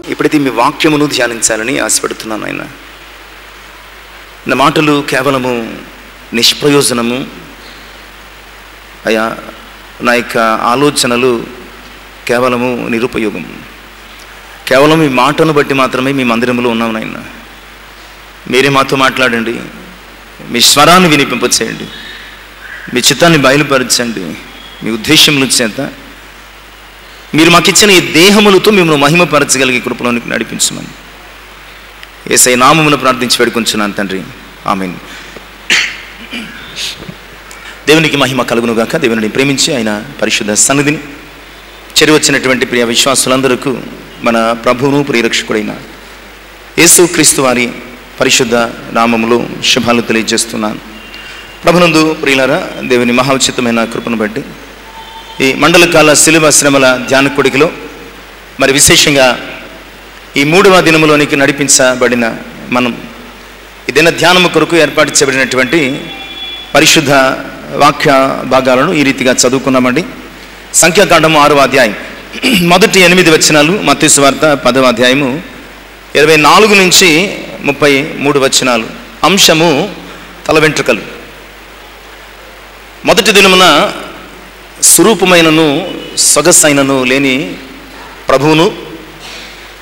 ఇప్పుడైతే మీ వాక్యమును ధ్యానించాలని ఆశపడుతున్నాను. ఆయన నా మాటలు కేవలము నిష్ప్రయోజనము అయ్యా, నా యొక్క ఆలోచనలు కేవలము నిరుపయోగం. కేవలం మీ మాటను బట్టి మాత్రమే మీ మందిరంలో ఉన్నాం నాయన. మీరే మాతో మాట్లాడండి, మీ స్వరాన్ని వినిపింపచేయండి, మీ చిత్తాన్ని బయలుపరచండి. మీ ఉద్దేశముల చేత మీరు మాకు ఇచ్చిన ఈ దేహములతో మిమ్మల్ని మహిమపరచగలిగే కృపలోనికి నడిపించమని యేసయ్య నామమున ప్రార్థించి వేడుకొంచున్నాను తండ్రి, ఆమేన్. దేవునికి మహిమ కలుగునుగాక. దేవుని ప్రేమించి ఆయన పరిశుద్ధ సన్నిధిని చేరి వచ్చినటువంటి ప్రియ విశ్వాసులందరికీ మన ప్రభువును ప్రియరక్షకుడైన యేసుక్రీస్తు వారి పరిశుద్ధ నామములో శుభాలు తెలియజేస్తున్నాను. ప్రభునందు ప్రియులారా, దేవుని మహోచితమైన కృపను బట్టి ఈ మండల కాల శిలువ శ్రమల ధ్యాన కొడికలో మరి విశేషంగా ఈ 3వ దినములోనికి నడిపించబడిన మనం ఈ దిన ధ్యానము కొరకు ఏర్పాటు చేయబడినటువంటి పరిశుద్ధ వాక్య భాగాలను ఈ రీతిగా చదువుకున్నామండి. సంఖ్యాకాండము 6వ అధ్యాయం మొదటి 8 వచనాలు, మత్తయి సువార్త 10వ అధ్యాయము 24 నుంచి 33 వచనాలు. అంశము తల వెంట్రుకలు. మొదటి దినమున స్వరూపమైనను సొగసైనను లేని ప్రభువును,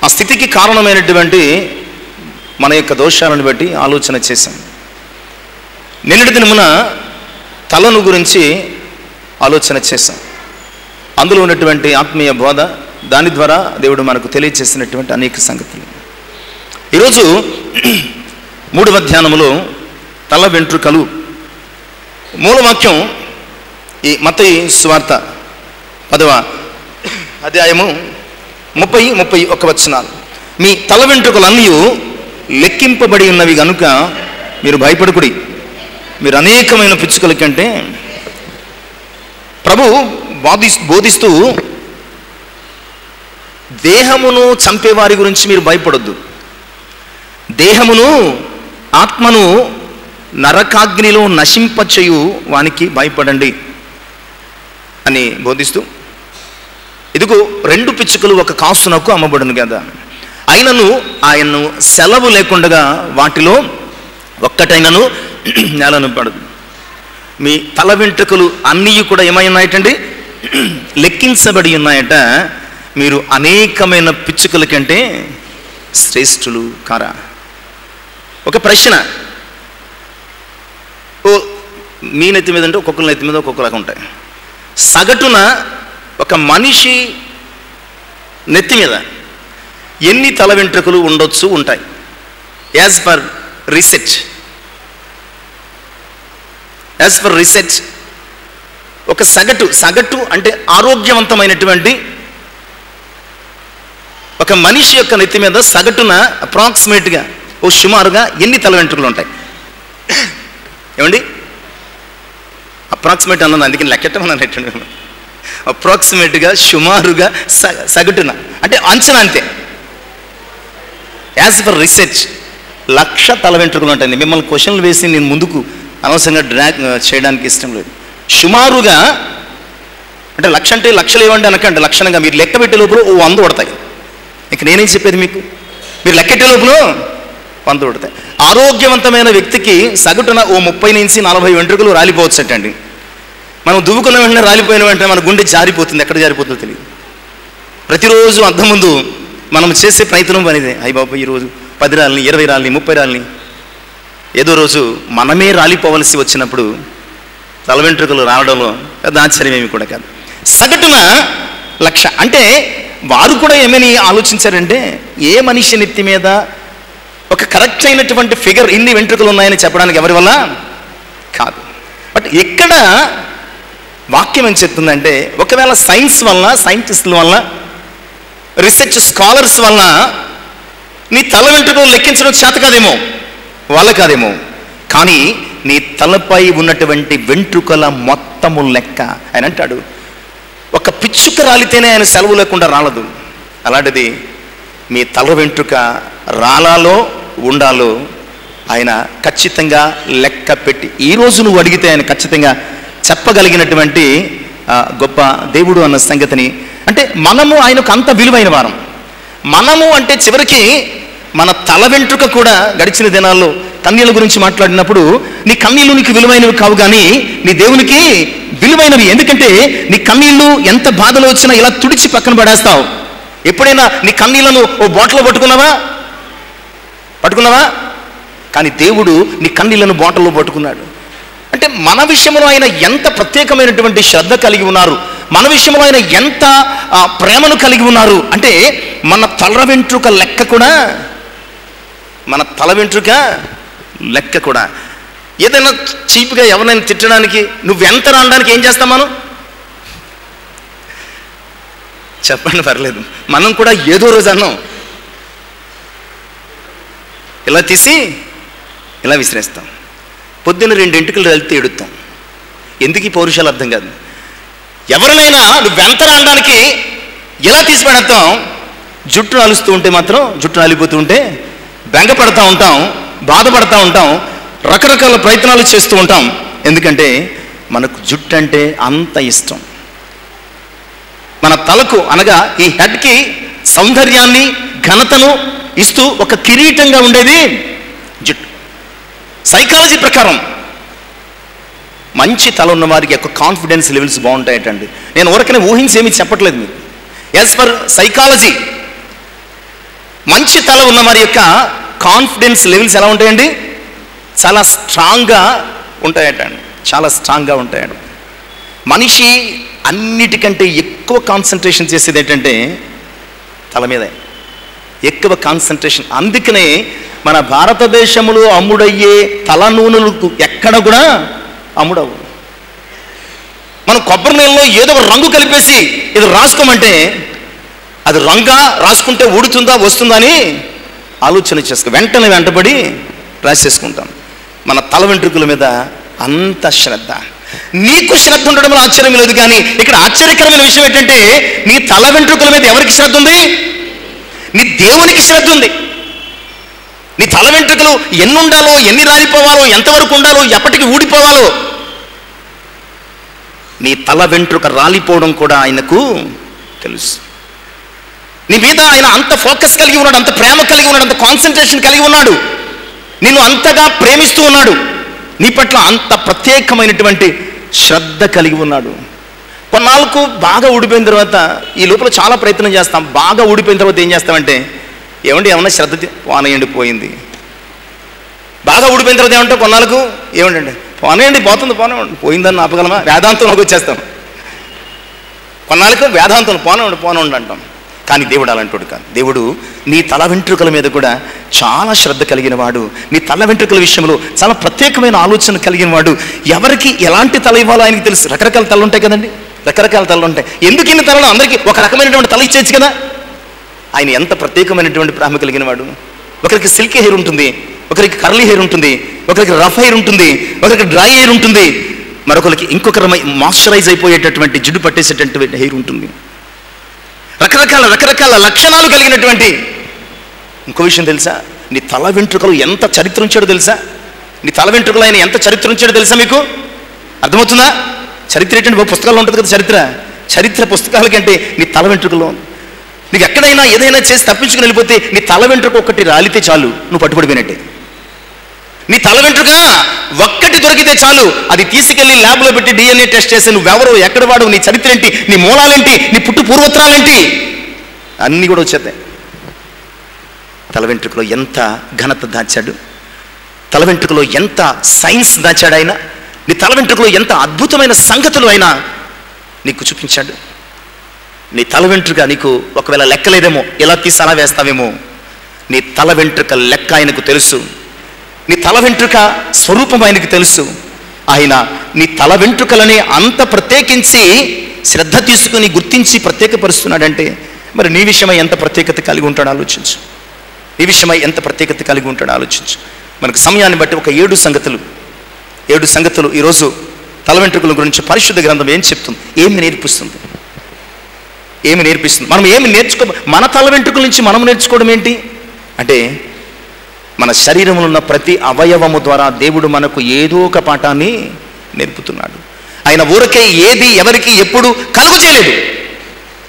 ఆ స్థితికి కారణమైనటువంటి మన యొక్క దోషాలను బట్టి ఆలోచన చేశాం. నిన్నటి దినమున తలను గురించి ఆలోచన చేశాం. అందులో ఉన్నటువంటి ఆత్మీయ బోధ, దాని ద్వారా దేవుడు మనకు తెలియజేసినటువంటి అనేక సంగతులు. ఈరోజు 3వ ధ్యానములో తల వెంట్రుకలు. మూలవాక్యం ఈ మత్తయి సువార్త 10వ అధ్యాయము 30-31 వచనాలు. మీ తల వెంట్రుకలన్నీ లెక్కింపబడి ఉన్నవి కనుక మీరు భయపడకుడి, మీరు అనేకమైన పిచ్చుకల కంటే. ప్రభు బోధిస్తూ దేహమును చంపేవారి గురించి మీరు భయపడొద్దు, దేహమును ఆత్మను నరకాగ్నిలో నశింపచేయు వానికి భయపడండి అని బోధిస్తూ, ఇదిగో 2 పిచ్చుకలు ఒక కాసునకు అమ్మబడును కదా, అయినను ఆయన్ను సెలవు లేకుండా వాటిలో ఒక్కటైనను నేలను పడదు. మీ తల వెంట్రుకలు అన్నీ కూడా ఏమై ఉన్నాయటండి? లెక్కించబడి ఉన్నాయట. మీరు అనేకమైన పిచ్చుకల కంటే శ్రేష్ఠులు కారా? ఒక ప్రశ్న. మీ నెత్తి మీద అంటే ఒక్కొక్కరి నెత్తి మీద ఒక్కొక్కలాగా ఉంటాయి. సగటున ఒక మనిషి నెత్తి మీద ఎన్ని తల వెంట్రుకలు ఉండొచ్చు? ఉంటాయి. యాజ్ పర్ రీసెర్చ్ ఒక సగటు అంటే ఆరోగ్యవంతమైనటువంటి ఒక మనిషి యొక్క నెత్తి మీద సగటున అప్రాక్సిమేట్గా సుమారుగా ఎన్ని తల వెంట్రుకలు ఉంటాయి? ఏమండి? అప్రాక్సిమేట్ అన్నది అందుకని లెక్కెట్టమన్నట్టు. అప్రాక్సిమేట్గా సుమారుగా సగటున అంటే అంచనా అంతే. యాజ్ పర్ రీసెర్చ్ 1,00,000 తల వెంట్రుకలు ఉంటాయండి. మిమ్మల్ని క్వశ్చన్లు వేసి నేను ముందుకు అనవసరంగా డ్రాగ్ చేయడానికి ఇష్టం లేదు. సుమారుగా అంటే 1,00,000 అంటే లక్షలు ఏమండి అనకండి. లక్షణంగా మీరు లెక్క పెట్టే లోపల 100 పడతాయి. ఇక నేనేం చెప్పేది మీకు, మీరు లెక్కెట్టే లోపల 100 పడతాయి. ఆరోగ్యవంతమైన వ్యక్తికి సగటున 30 నుంచి 40 వెంట్రుకలు రాలిపోవచ్చండి. మనం దువ్వుకున్న వెంటనే రాలిపోయిన వెంటనే మన గుండె జారిపోతుంది. ఎక్కడ జారిపోతుందో తెలియదు. ప్రతిరోజు అద్దం ముందు మనం చేసే ప్రయత్నం పనిదే. అయ్యి బాబు ఈరోజు 10 రాలని, 20 రాలని, 30 రాలని. ఏదో రోజు మనమే రాలిపోవలసి వచ్చినప్పుడు తల వెంట్రుకలు రావడంలో పెద్ద ఆశ్చర్యమేమి కూడా కాదు. సగటున 1,00,000 అంటే వారు కూడా ఏమని ఆలోచించారంటే, ఏ మనిషి నెత్తి మీద ఒక కరెక్ట్ అయినటువంటి ఫిగర్ ఇన్ని వెంట్రుకలు ఉన్నాయని చెప్పడానికి ఎవరి వల్ల కాదు. బట్ ఎక్కడ వాక్యం ఏం చెప్తుందంటే, ఒకవేళ సైన్స్ వల్ల, సైంటిస్టుల వల్ల, రీసెర్చ్ స్కాలర్స్ వల్ల నీ తల వెంట్రుకలు లెక్కించడం చేత కాదేమో, వాళ్ళ కాదేమో, కానీ నీ తలపై ఉన్నటువంటి వెంట్రుకల మొత్తము లెక్క ఆయన అంటాడు. ఒక పిచ్చుక రాలితేనే ఆయన సెలవు లేకుండా రాలదు. అలాంటిది మీ తల వెంట్రుక రాలాలో ఉండాలో ఆయన ఖచ్చితంగా లెక్క పెట్టి, ఈరోజు నువ్వు అడిగితే ఆయన ఖచ్చితంగా చెప్పగలిగినటువంటి గొప్ప దేవుడు అన్న సంగతిని, అంటే మనము ఆయనకు అంత విలువైన వారం. మనము అంటే చివరికి మన తల వెంట్రుక కూడా గడిచిన దినాల్లో కన్నీళ్ళ గురించి మాట్లాడినప్పుడు, నీ కన్నీళ్ళు నీకు విలువైనవి కావు కానీ నీ దేవునికి విలువైనవి. ఎందుకంటే నీ కన్నీళ్ళు ఎంత బాధలు వచ్చినా ఇలా తుడిచి పక్కన పడేస్తావు. ఎప్పుడైనా నీ కన్నీళ్లను ఓ బాటిల్లో పట్టుకున్నావా? కానీ దేవుడు నీ కన్నీళ్లను బాటిల్లో పట్టుకున్నాడు. అంటే మన విషయంలో ఆయన ఎంత ప్రత్యేకమైనటువంటి శ్రద్ధ కలిగి ఉన్నారు, మన విషయంలో ఆయన ఎంత ప్రేమను కలిగి ఉన్నారు అంటే మన తల వెంట్రుక లెక్క కూడా ఏదైనా చీప్గా ఎవరైనా తిట్టడానికి, నువ్వెంత అనడానికి ఏం చేస్తాం మనం? చెప్పండి, పర్లేదు. మనం కూడా ఏదో రోజు అన్నాం, ఇలా తీసి ఇలా విసిరేస్తాం. పొద్దున్న 2 ఎంటుకలు వెళ్తే ఎడుతాం. ఎందుకు ఈ పౌరుషాలు అర్థం కాదు. ఎవరినైనా నువ్వెంత అనడానికి ఇలా తీసి పడేస్తాం. జుట్టు అలుస్తూ ఉంటే మాత్రం, జుట్టు అలిపోతూ ఉంటే బెంగపడతా ఉంటాం, బాధపడతా ఉంటాం, రకరకాల ప్రయత్నాలు చేస్తూ ఉంటాం. ఎందుకంటే మనకు జుట్టు అంటే అంత ఇష్టం. మన తలకు అనగా ఈ హెడ్కి సౌందర్యాన్ని, ఘనతను ఇస్తూ ఒక కిరీటంగా ఉండేది జుట్టు. సైకాలజీ ప్రకారం మంచి తల ఉన్న వారికి యొక్క కాన్ఫిడెన్స్ లెవెల్స్ బాగుంటాయటండి. నేను ఊరకనే ఊహించి ఏమీ చెప్పట్లేదు మీకు. యాజ్ పర్ సైకాలజీ మంచి తల ఉన్న వారి యొక్క కాన్ఫిడెన్స్ లెవెల్స్ ఎలా ఉంటాయండి? చాలా స్ట్రాంగ్గా ఉంటాయటండి, చాలా స్ట్రాంగ్గా ఉంటాయండి. మనిషి అన్నిటికంటే ఎక్కువ కాన్సన్ట్రేషన్ చేసేది ఏంటంటే తల మీదే ఎక్కువ కాన్సన్ట్రేషన్. అందుకనే మన భారతదేశంలో అమ్ముడయ్యే తల నూనెలకు ఎక్కడ కూడా అమ్ముడవు. మనం కొబ్బరి నీళ్ళలో ఏదో ఒక రంగు కలిపేసి ఇది రాసుకోమంటే అది రంగా రాసుకుంటే ఊడుతుందా వస్తుందా అని ఆలోచన చేసుకో, వెంటనే వెంటబడి రాసేసుకుంటాం. మన తల వెంట్రుకల మీద అంత శ్రద్ధ. నీకు శ్రద్ధ ఉండడంలో ఆశ్చర్యం లేదు, కానీ ఇక్కడ ఆశ్చర్యకరమైన విషయం ఏంటంటే నీ తల వెంట్రుకల మీద ఎవరికి శ్రద్ధ ఉంది? నీ దేవునికి శ్రద్ధ ఉంది. నీ తల వెంట్రుకలు ఎన్ని ఉండాలో, ఎన్ని రాలిపోవాలో, ఎంతవరకు ఉండాలో, ఎప్పటికి ఊడిపోవాలో, నీ తల వెంట్రుక రాలిపోవడం కూడా ఆయనకు తెలుసు. నీ మీద ఆయన అంత ఫోకస్ కలిగి ఉన్నాడు, అంత ప్రేమ కలిగి ఉన్నాడు, అంత కాన్సన్ట్రేషన్ కలిగి ఉన్నాడు, నిన్ను అంతగా ప్రేమిస్తూ ఉన్నాడు, నీ పట్ల అంత ప్రత్యేకమైనటువంటి శ్రద్ధ కలిగి ఉన్నాడు. కొన్నాళ్ళకు బాగా ఊడిపోయిన తర్వాత ఈ లోపల చాలా ప్రయత్నం చేస్తాం. బాగా ఊడిపోయిన తర్వాత ఏం చేస్తామంటే, ఏమన్నా శ్రద్ధ పోనయండి పోయింది. బాగా ఊడిపోయిన తర్వాత ఏమంటే కొన్నాళ్ళకు ఏమండి పోనేయండి పోనివ్వండి, పోయిందని ఆపగలమా? వేదాంతంలోకి వచ్చేస్తాం. కొన్నాళ్ళకు వేదాంతం పోనివ్వండి అంటాం. కానీ దేవుడు అలాంటి కాదు. దేవుడు నీ తల వెంట్రుకల మీద కూడా చాలా శ్రద్ధ కలిగిన వాడు. నీ తల వెంట్రుకల విషయంలో చాలా ప్రత్యేకమైన ఆలోచన కలిగిన వాడు. ఎవరికి ఎలాంటి తల ఇవ్వాలో ఆయనకి తెలుసు. రకరకాల తలలు ఉంటాయి కదండి, రకరకాల తలలు ఉంటాయి. ఎందుకు ఇన్ని తలలో అందరికీ ఒక రకమైనటువంటి తల ఇచ్చేచ్చు కదా? ఆయన ఎంత ప్రత్యేకమైనటువంటి ప్రేమ కలిగిన వాడు. ఒకరికి సిల్కీ హెయిర్ ఉంటుంది, ఒకరికి కర్లీ హెయిర్ ఉంటుంది, ఒకరికి రఫ్ హెయిర్ ఉంటుంది, ఒకరికి డ్రై హెయిర్ ఉంటుంది, మరొకరికి ఇంకొక మాయిశ్చరైజ్ అయిపోయేటటువంటి జిడ్డు పట్టేసేటటువంటి హెయిర్ ఉంటుంది. రకరకాల లక్షణాలు కలిగినటువంటి. ఇంకో విషయం తెలుసా? నీ తల వెంట్రుకలు ఎంత చరిత్ర ఉంచాడో తెలుసా? నీ తల వెంట్రుకలు ఆయన ఎంత చరిత్ర ఉంచాడో తెలుసా? మీకు అర్థమవుతుందా? చరిత్ర ఏంటంటే పుస్తకాల్లో ఉంటుంది కదా. చరిత్ర పుస్తకాల కంటే నీ తల వెంట్రుకలో. నీకు ఎక్కడైనా ఏదైనా చేసి తప్పించుకుని వెళ్ళిపోతే నీ తల వెంట్రుక ఒక్కటి రాలితే చాలు, నువ్వు పట్టుబడిపోయినట్టే. నీ తల వెంట్రుక ఒక్కటి దొరికితే చాలు, అది తీసుకెళ్లి ల్యాబ్లో పెట్టి DNA టెస్ట్ చేసి నువ్వెవరు, ఎక్కడ వాడు, నీ చరిత్ర ఏంటి, నీ మూలాలేంటి, నీ పుట్టు పూర్వోత్తరాలేంటి, అన్నీ కూడా వచ్చేస్తాయి. తల వెంట్రుకలో ఎంత ఘనత దాచాడు, తల వెంట్రుకలో ఎంత సైన్స్ దాచాడు ఆయన. నీ తల వెంట్రుకలో ఎంత అద్భుతమైన సంగతులు ఆయన నీకు చూపించాడు. నీ తల వెంట్రుక నీకు ఒకవేళ లెక్కలేదేమో, ఎలా తీసి అలా వేస్తావేమో, నీ తల వెంట్రుక లెక్క ఆయనకు తెలుసు. నీ తల వెంట్రుక స్వరూపం ఆయనకు తెలుసు. ఆయన నీ తల వెంట్రుకలని అంత ప్రత్యేకించి శ్రద్ధ తీసుకుని గుర్తించి ప్రత్యేకపరుస్తున్నాడంటే మరి నీ విషయమై ఎంత ప్రత్యేకత కలిగి ఉంటాడో ఆలోచించు. నీ విషయమై ఎంత ప్రత్యేకత కలిగి ఉంటాడో ఆలోచించు. మనకు సమయాన్ని బట్టి ఒక 7 సంగతులు ఈరోజు తల వెంట్రుకల గురించి పరిశుద్ధ గ్రంథం ఏం చెప్తుంది, ఏమి నేర్పిస్తుంది? మనం ఏమి మన తల వెంట్రుకల నుంచి మనం నేర్చుకోవడం ఏంటి అంటే, మన శరీరంలో ఉన్న ప్రతి అవయవము ద్వారా దేవుడు మనకు ఏదో ఒక పాఠాన్ని నేర్పుతున్నాడు. ఆయన ఊరకే ఏది ఎవరికి ఎప్పుడు కలుగు చేయలేదు.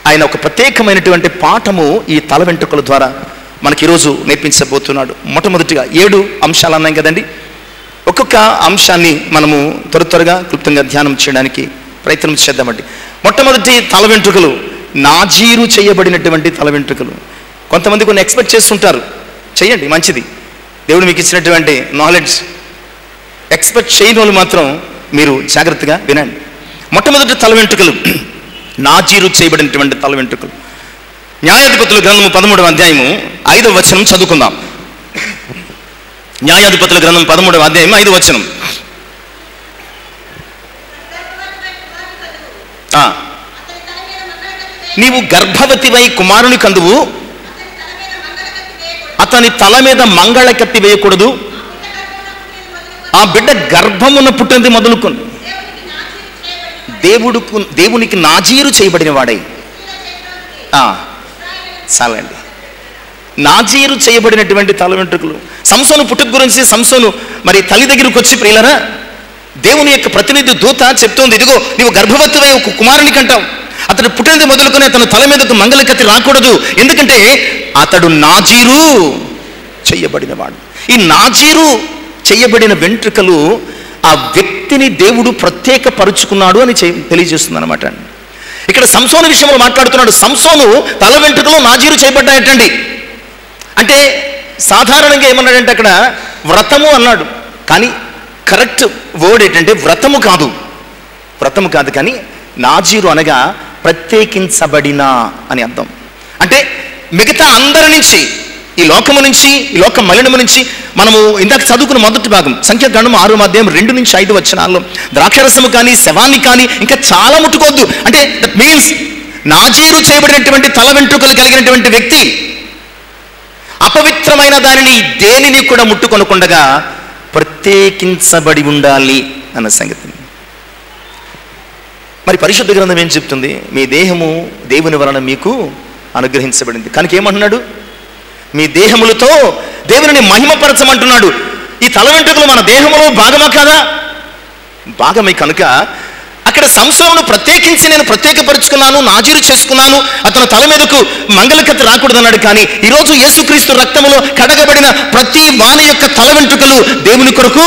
ఆయన ఒక ప్రత్యేకమైనటువంటి పాఠము ఈ తల వెంట్రుకల ద్వారా మనకి ఈరోజు నేర్పించబోతున్నాడు. మొట్టమొదటిగా 7 అంశాలు అన్నాం కదండి. ఒక్కొక్క అంశాన్ని మనము త్వరగా క్లుప్తంగా ధ్యానం చేయడానికి ప్రయత్నం చేద్దామండి. మొట్టమొదటి తల వెంట్రుకలు నాజీరు చేయబడినటువంటి తల వెంట్రుకలు. కొంతమంది కొన్ని ఎక్స్పెక్ట్ చేస్తుంటారు, చేయండి మంచిది, దేవుడు మీకు ఇచ్చినటువంటి నాలెడ్జ్. ఎక్స్పెక్ట్ చేయని వాళ్ళు మాత్రం మీరు జాగ్రత్తగా వినండి. మొట్టమొదటి తల వెంట్రుకలు నాజీరు చేయబడినటువంటి తల వెంట్రుకలు. న్యాయాధిపతుల గ్రంథము 13వ అధ్యాయము 5వ వచనం చదువుకుందాం. న్యాయాధిపతుల గ్రంథం 13వ అధ్యాయం 5వ వచనం. నీవు గర్భవతివై కుమారుని కందువు, అతని తల మీద మంగళ కత్తి వేయకూడదు, ఆ బిడ్డ గర్భమున పుట్టినది మొదలుకొని దేవునికి నాజీరు చేయబడిన వాడై. చాలండి. నాజీరు చేయబడినటువంటి తల వెంట్రుకలు. సంసోను పుట్టుక గురించి సంసోను మరి తల్లి దగ్గరకు వచ్చి, ప్రియులరా, దేవుని యొక్క ప్రతినిధి దూత చెప్తోంది, ఇదిగో నీవు గర్భవతివై ఒక కుమారుని కంటావు, అతడు పుట్టినది మొదలుకొని అతను తల మీదకు మంగళ కత్తి రాకూడదు, ఎందుకంటే అతడు నాజీరు చేయబడినవాడు. ఈ నాజీరు చేయబడిన వెంట్రుకలు ఆ వ్యక్తిని దేవుడు ప్రత్యేకపరుచుకున్నాడు అని తెలియజేస్తుంది అనమాట. ఇక్కడ సంసోను విషయంలో మాట్లాడుతున్నాడు. సంసోను తల వెంట్రుకలు నాజీరు చేయబడ్డాయటండి. అంటే సాధారణంగా ఏమన్నాడంటే అక్కడ వ్రతము అన్నాడు, కానీ కరెక్ట్ వర్డ్ ఏంటంటే వ్రతము కాదు కానీ నాజీరు అనగా ప్రత్యేకించబడిన అని అర్థం. అంటే మిగతా అందరి నుంచి, ఈ లోకము నుంచి, ఈ లోక మలినము నుంచి, మనము ఇందాక చదువుకున్న మొదటి భాగం సంఖ్యాకాండం 6వ అధ్యాయం 2 నుంచి 5 వచనాల్లో ద్రాక్షరసము కానీ శవాన్ని కానీ ఇంకా చాలా ముట్టుకోవద్దు. అంటే దట్ మీన్స్ నాజీరు చేయబడినటువంటి తల వెంట్రుకలు కలిగినటువంటి వ్యక్తి అపవిత్రమైన దానిని దేనిని కూడా ముట్టుకొనకుండగా ప్రత్యేకించబడి ఉండాలి అన్న సంగతి. మరి పరిశుద్ధ గ్రంథం ఏం చెప్తుంది? మీ దేహము దేవుని వలన మీకు అనుగ్రహించబడింది కనుక ఏమంటున్నాడు? మీ దేహములతో దేవుని మహిమపరచమంటున్నాడు. ఈ తల వెంట్రుకలు మన దేహములో భాగమా కాదా? భాగమే. కనుక అక్కడ సంసోను ప్రత్యేకించి నేను ప్రత్యేకపరుచుకున్నాను, నాజీరు చేసుకున్నాను, అతను తల మీదకు మంగళకత్తి రాకూడదు అన్నాడు. కానీ ఈరోజు యేసుక్రీస్తు రక్తములో కడగబడిన ప్రతి వాని యొక్క తల వెంట్రుకలు దేవుని కొరకు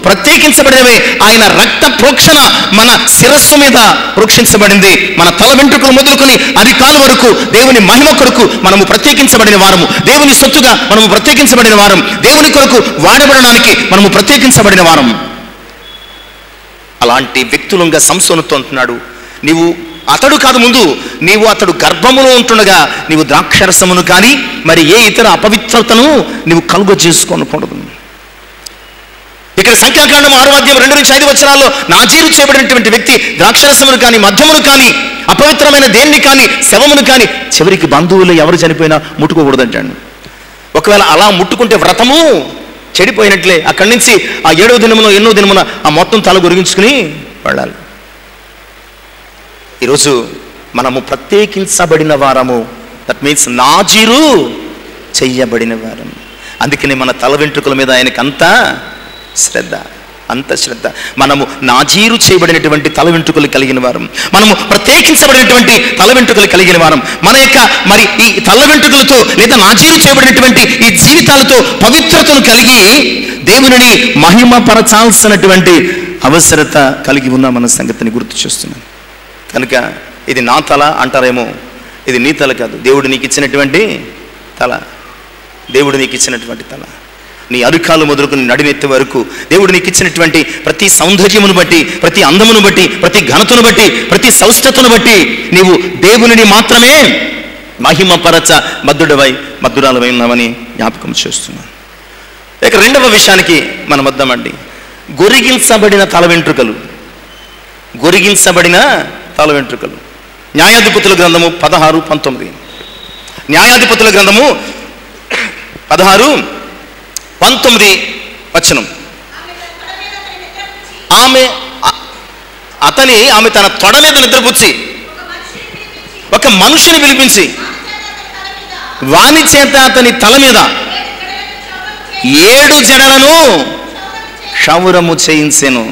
ప్రత్యేకించబడినవే. ఆయన రక్త ప్రోక్షణ మన శిరస్సు మీద ప్రోక్షించబడింది. మన తల వెంట్రుకలు మొదలుకొని అరికాలు వరకు దేవుని మహిమ కొరకు మనము ప్రత్యేకించబడిన వారము, దేవుని సొత్తుగా మనము ప్రత్యేకించబడిన వారం, దేవుని కొరకు వాడబడడానికి మనము ప్రత్యేకించబడిన వారం. అలాంటి వ్యక్తులంగా సంసోనుతో అంటున్నాడు, నీవు అతడు కాదు, ముందు నీవు అతడు గర్భములో ఉంటుండగా నీవు ద్రాక్షరసమును కానీ మరి ఏ ఇతర అపవిత్రతను నీవు కలుగ చేసుకోనకూడదు. ఇక్కడ సంఖ్యాకాండం 6వ అధ్యాయం 2 నుంచి 5 వచనాల్లో నాజీరు చేయబడినటువంటి వ్యక్తి ద్రాక్షరసమును కానీ మద్యమును కానీ అపవిత్రమైన దేన్ని కానీ శవమును కానీ చివరికి బంధువులు ఎవరు చనిపోయినా ముట్టుకోకూడదంటాడు. ఒకవేళ అలా ముట్టుకుంటే వ్రతము చెడిపోయినట్లే. అక్కడి నుంచి ఆ 7వ దినమున 8వ దినమున ఆ మొత్తం తల గురిగించుకుని వెళ్ళాలి. ఈరోజు మనము ప్రత్యేకించబడిన వారము, దట్ మీన్స్ నాజీరు చెయ్యబడిన వారం. అందుకని మన తల వెంట్రుకల మీద ఆయనకు అంత శ్రద్ధ. మనము నాజీరు చేయబడినటువంటి తల వెంట్రుకలు కలిగిన వారం, మనము ప్రత్యేకించబడినటువంటి తల వెంట్రుకలు కలిగిన వారం. మన యొక్క మరి ఈ తల వెంట్రుకలతో లేదా నాజీరు చేయబడినటువంటి ఈ జీవితాలతో పవిత్రతను కలిగి దేవునిని మహిమపరచాల్సినటువంటి అవసరత కలిగి ఉన్నామన్న సంగతిని గుర్తు చేస్తున్నాను. కనుక ఇది నా తల అంటారేమో, ఇది నీ తల కాదు, దేవుడు నీకు ఇచ్చినటువంటి తల. దేవుడు నీకు ఇచ్చినటువంటి తల, నీ అరికాలు మొదలుకుని నడినెత్తి వరకు దేవుడు నీకు ఇచ్చినటువంటి ప్రతి సౌందర్యమును బట్టి, ప్రతి అందమును బట్టి, ప్రతి ఘనతను బట్టి, ప్రతి సౌష్ఠతను బట్టి నీవు దేవునిని మాత్రమే మహిమపరచ మద్దురాలవై ఉన్నామని జ్ఞాపకం చేస్తున్నాను. ఇక రెండవ విషయానికి మనం వద్దామండి. గొరిగించబడిన తల వెంట్రుకలు. గొరిగించబడిన తల వెంట్రుకలు. న్యాయాధిపతుల గ్రంథము 16-19. న్యాయాధిపతుల గ్రంథము 16-19 వచనం. ఆమె తన తొడ మీద నిద్రపుచ్చి ఒక మనుషుని పిలిపించి వాని చేత అతని తల మీద 7 జడలను క్షౌరము చేయించెను.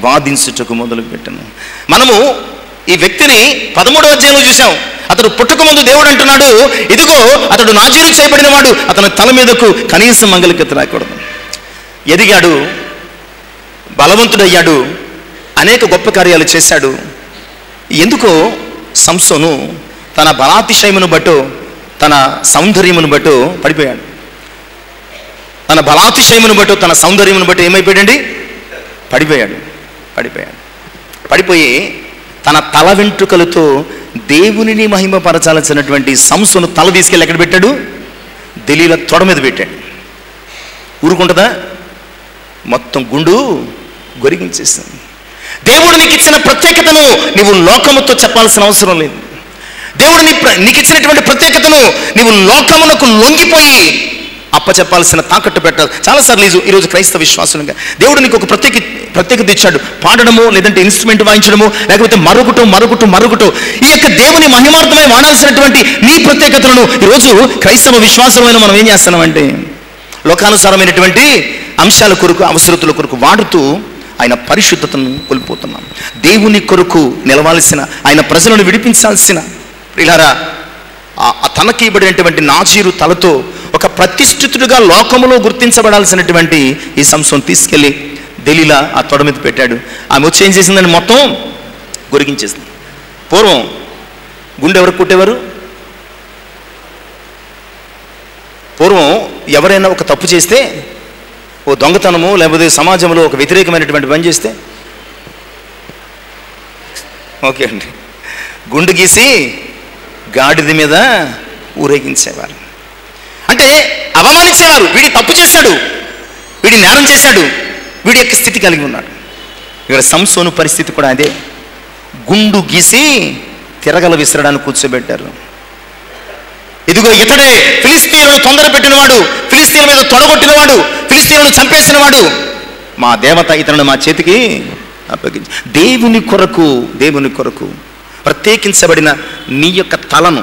వాదించుటకు మొదలు పెట్టాను. మనము ఈ వ్యక్తిని 13వ అధ్యాయంలో చూసాం. అతడు పుట్టక ముందు దేవుడు అంటున్నాడు, ఇదిగో అతడు నాజీరు చేయబడిన వాడు, అతని తల మీదకు కనీసం మంగళకత్తి రాకూడదు. ఎదిగాడు, బలవంతుడయ్యాడు, అనేక గొప్ప కార్యాలు చేశాడు. ఎందుకో సంసోను తన బలాతిశయమును బట్టో తన సౌందర్యమును బట్టో పడిపోయాడు. తన బలాతిశయమును బట్టో తన సౌందర్యమును బట్టో ఏమైపోయాడండి? పడిపోయాడు. పడిపోయి తన తల వెంట్రుకలతో దేవునిని మహిమపరచాల్సినటువంటి సంసోను తల తీసుకెళ్ళి ఎక్కడ పెట్టాడు? దెలీలా తొడ మీద పెట్టాడు. ఊరుకుంటుందా? మొత్తం గుండు గొరిగించేస్తుంది. దేవుడు నీకు ఇచ్చిన ప్రత్యేకతను నీవు లోకముతో చెప్పాల్సిన అవసరం లేదు. దేవుడు నీకు ఇచ్చినటువంటి ప్రత్యేకతను నీవు లోకమునకు లొంగిపోయి అప్పచెప్పాల్సిన తాకట్టు పెట్టాలి. చాలాసార్లు ఈరోజు క్రైస్తవ విశ్వాసులుగా దేవుడు నీకు ఒక ప్రత్యేకత ఇచ్చాడు. పాడడము, లేదంటే ఇన్స్ట్రుమెంట్ వాయించడము, లేకపోతే మరొకటో ఈ యొక్క దేవుని మహిమార్థమై వాడాల్సినటువంటి నీ ప్రత్యేకతలను ఈరోజు క్రైస్తవ విశ్వాసమైన మనం ఏం చేస్తున్నామంటే లోకానుసారమైనటువంటి అంశాల కొరకు, అవసరతుల కొరకు వాడుతూ ఆయన పరిశుద్ధతను కోల్పోతున్నాం. దేవుని కొరకు నిలవాల్సిన, ఆయన ప్రజలను విడిపించాల్సిన ప్రియులారా తనకి ఇవ్వబడినటువంటి నాజీరు తలతో ఒక ప్రతిష్ఠితుడిగా లోకములో గుర్తించబడాల్సినటువంటి ఈ సంసోను తీసుకెళ్ళి దెలీలా ఆ తొడ మీద పెట్టాడు. ఆమె వచ్చి ఏం చేసిందని మొత్తం గొరిగించేసింది. పూర్వం గుండె ఎవరు కుట్టేవారు? పూర్వం ఎవరైనా ఒక తప్పు చేస్తే, ఓ దొంగతనము లేకపోతే సమాజంలో ఒక వ్యతిరేకమైనటువంటి పని చేస్తే ఓకే అండి, గుండు గీసి గాడిద మీద ఊరేగించేవారు. అంటే అవమానించేవారు. వీడి తప్పు చేశాడు, వీడి నేరం చేశాడు, వీడి యొక్క స్థితి కలిగి ఉన్నాడు. ఇక్కడ సంసోను పరిస్థితి కూడా అదే. గుండు గీసి తిరగల విసరడానికి కూర్చోబెట్టారు. ఇదిగో ఇతడే ఫిలిస్తీయులను తొందర పెట్టినవాడు, ఫిలిస్తీయుల మీద తొడగొట్టినవాడు, ఫిలిస్తీయులను చంపేసినవాడు, మా దేవత ఇతరులను మా చేతికి అప్పగించి. దేవుని కొరకు ప్రత్యేకించబడిన నీ యొక్క తలను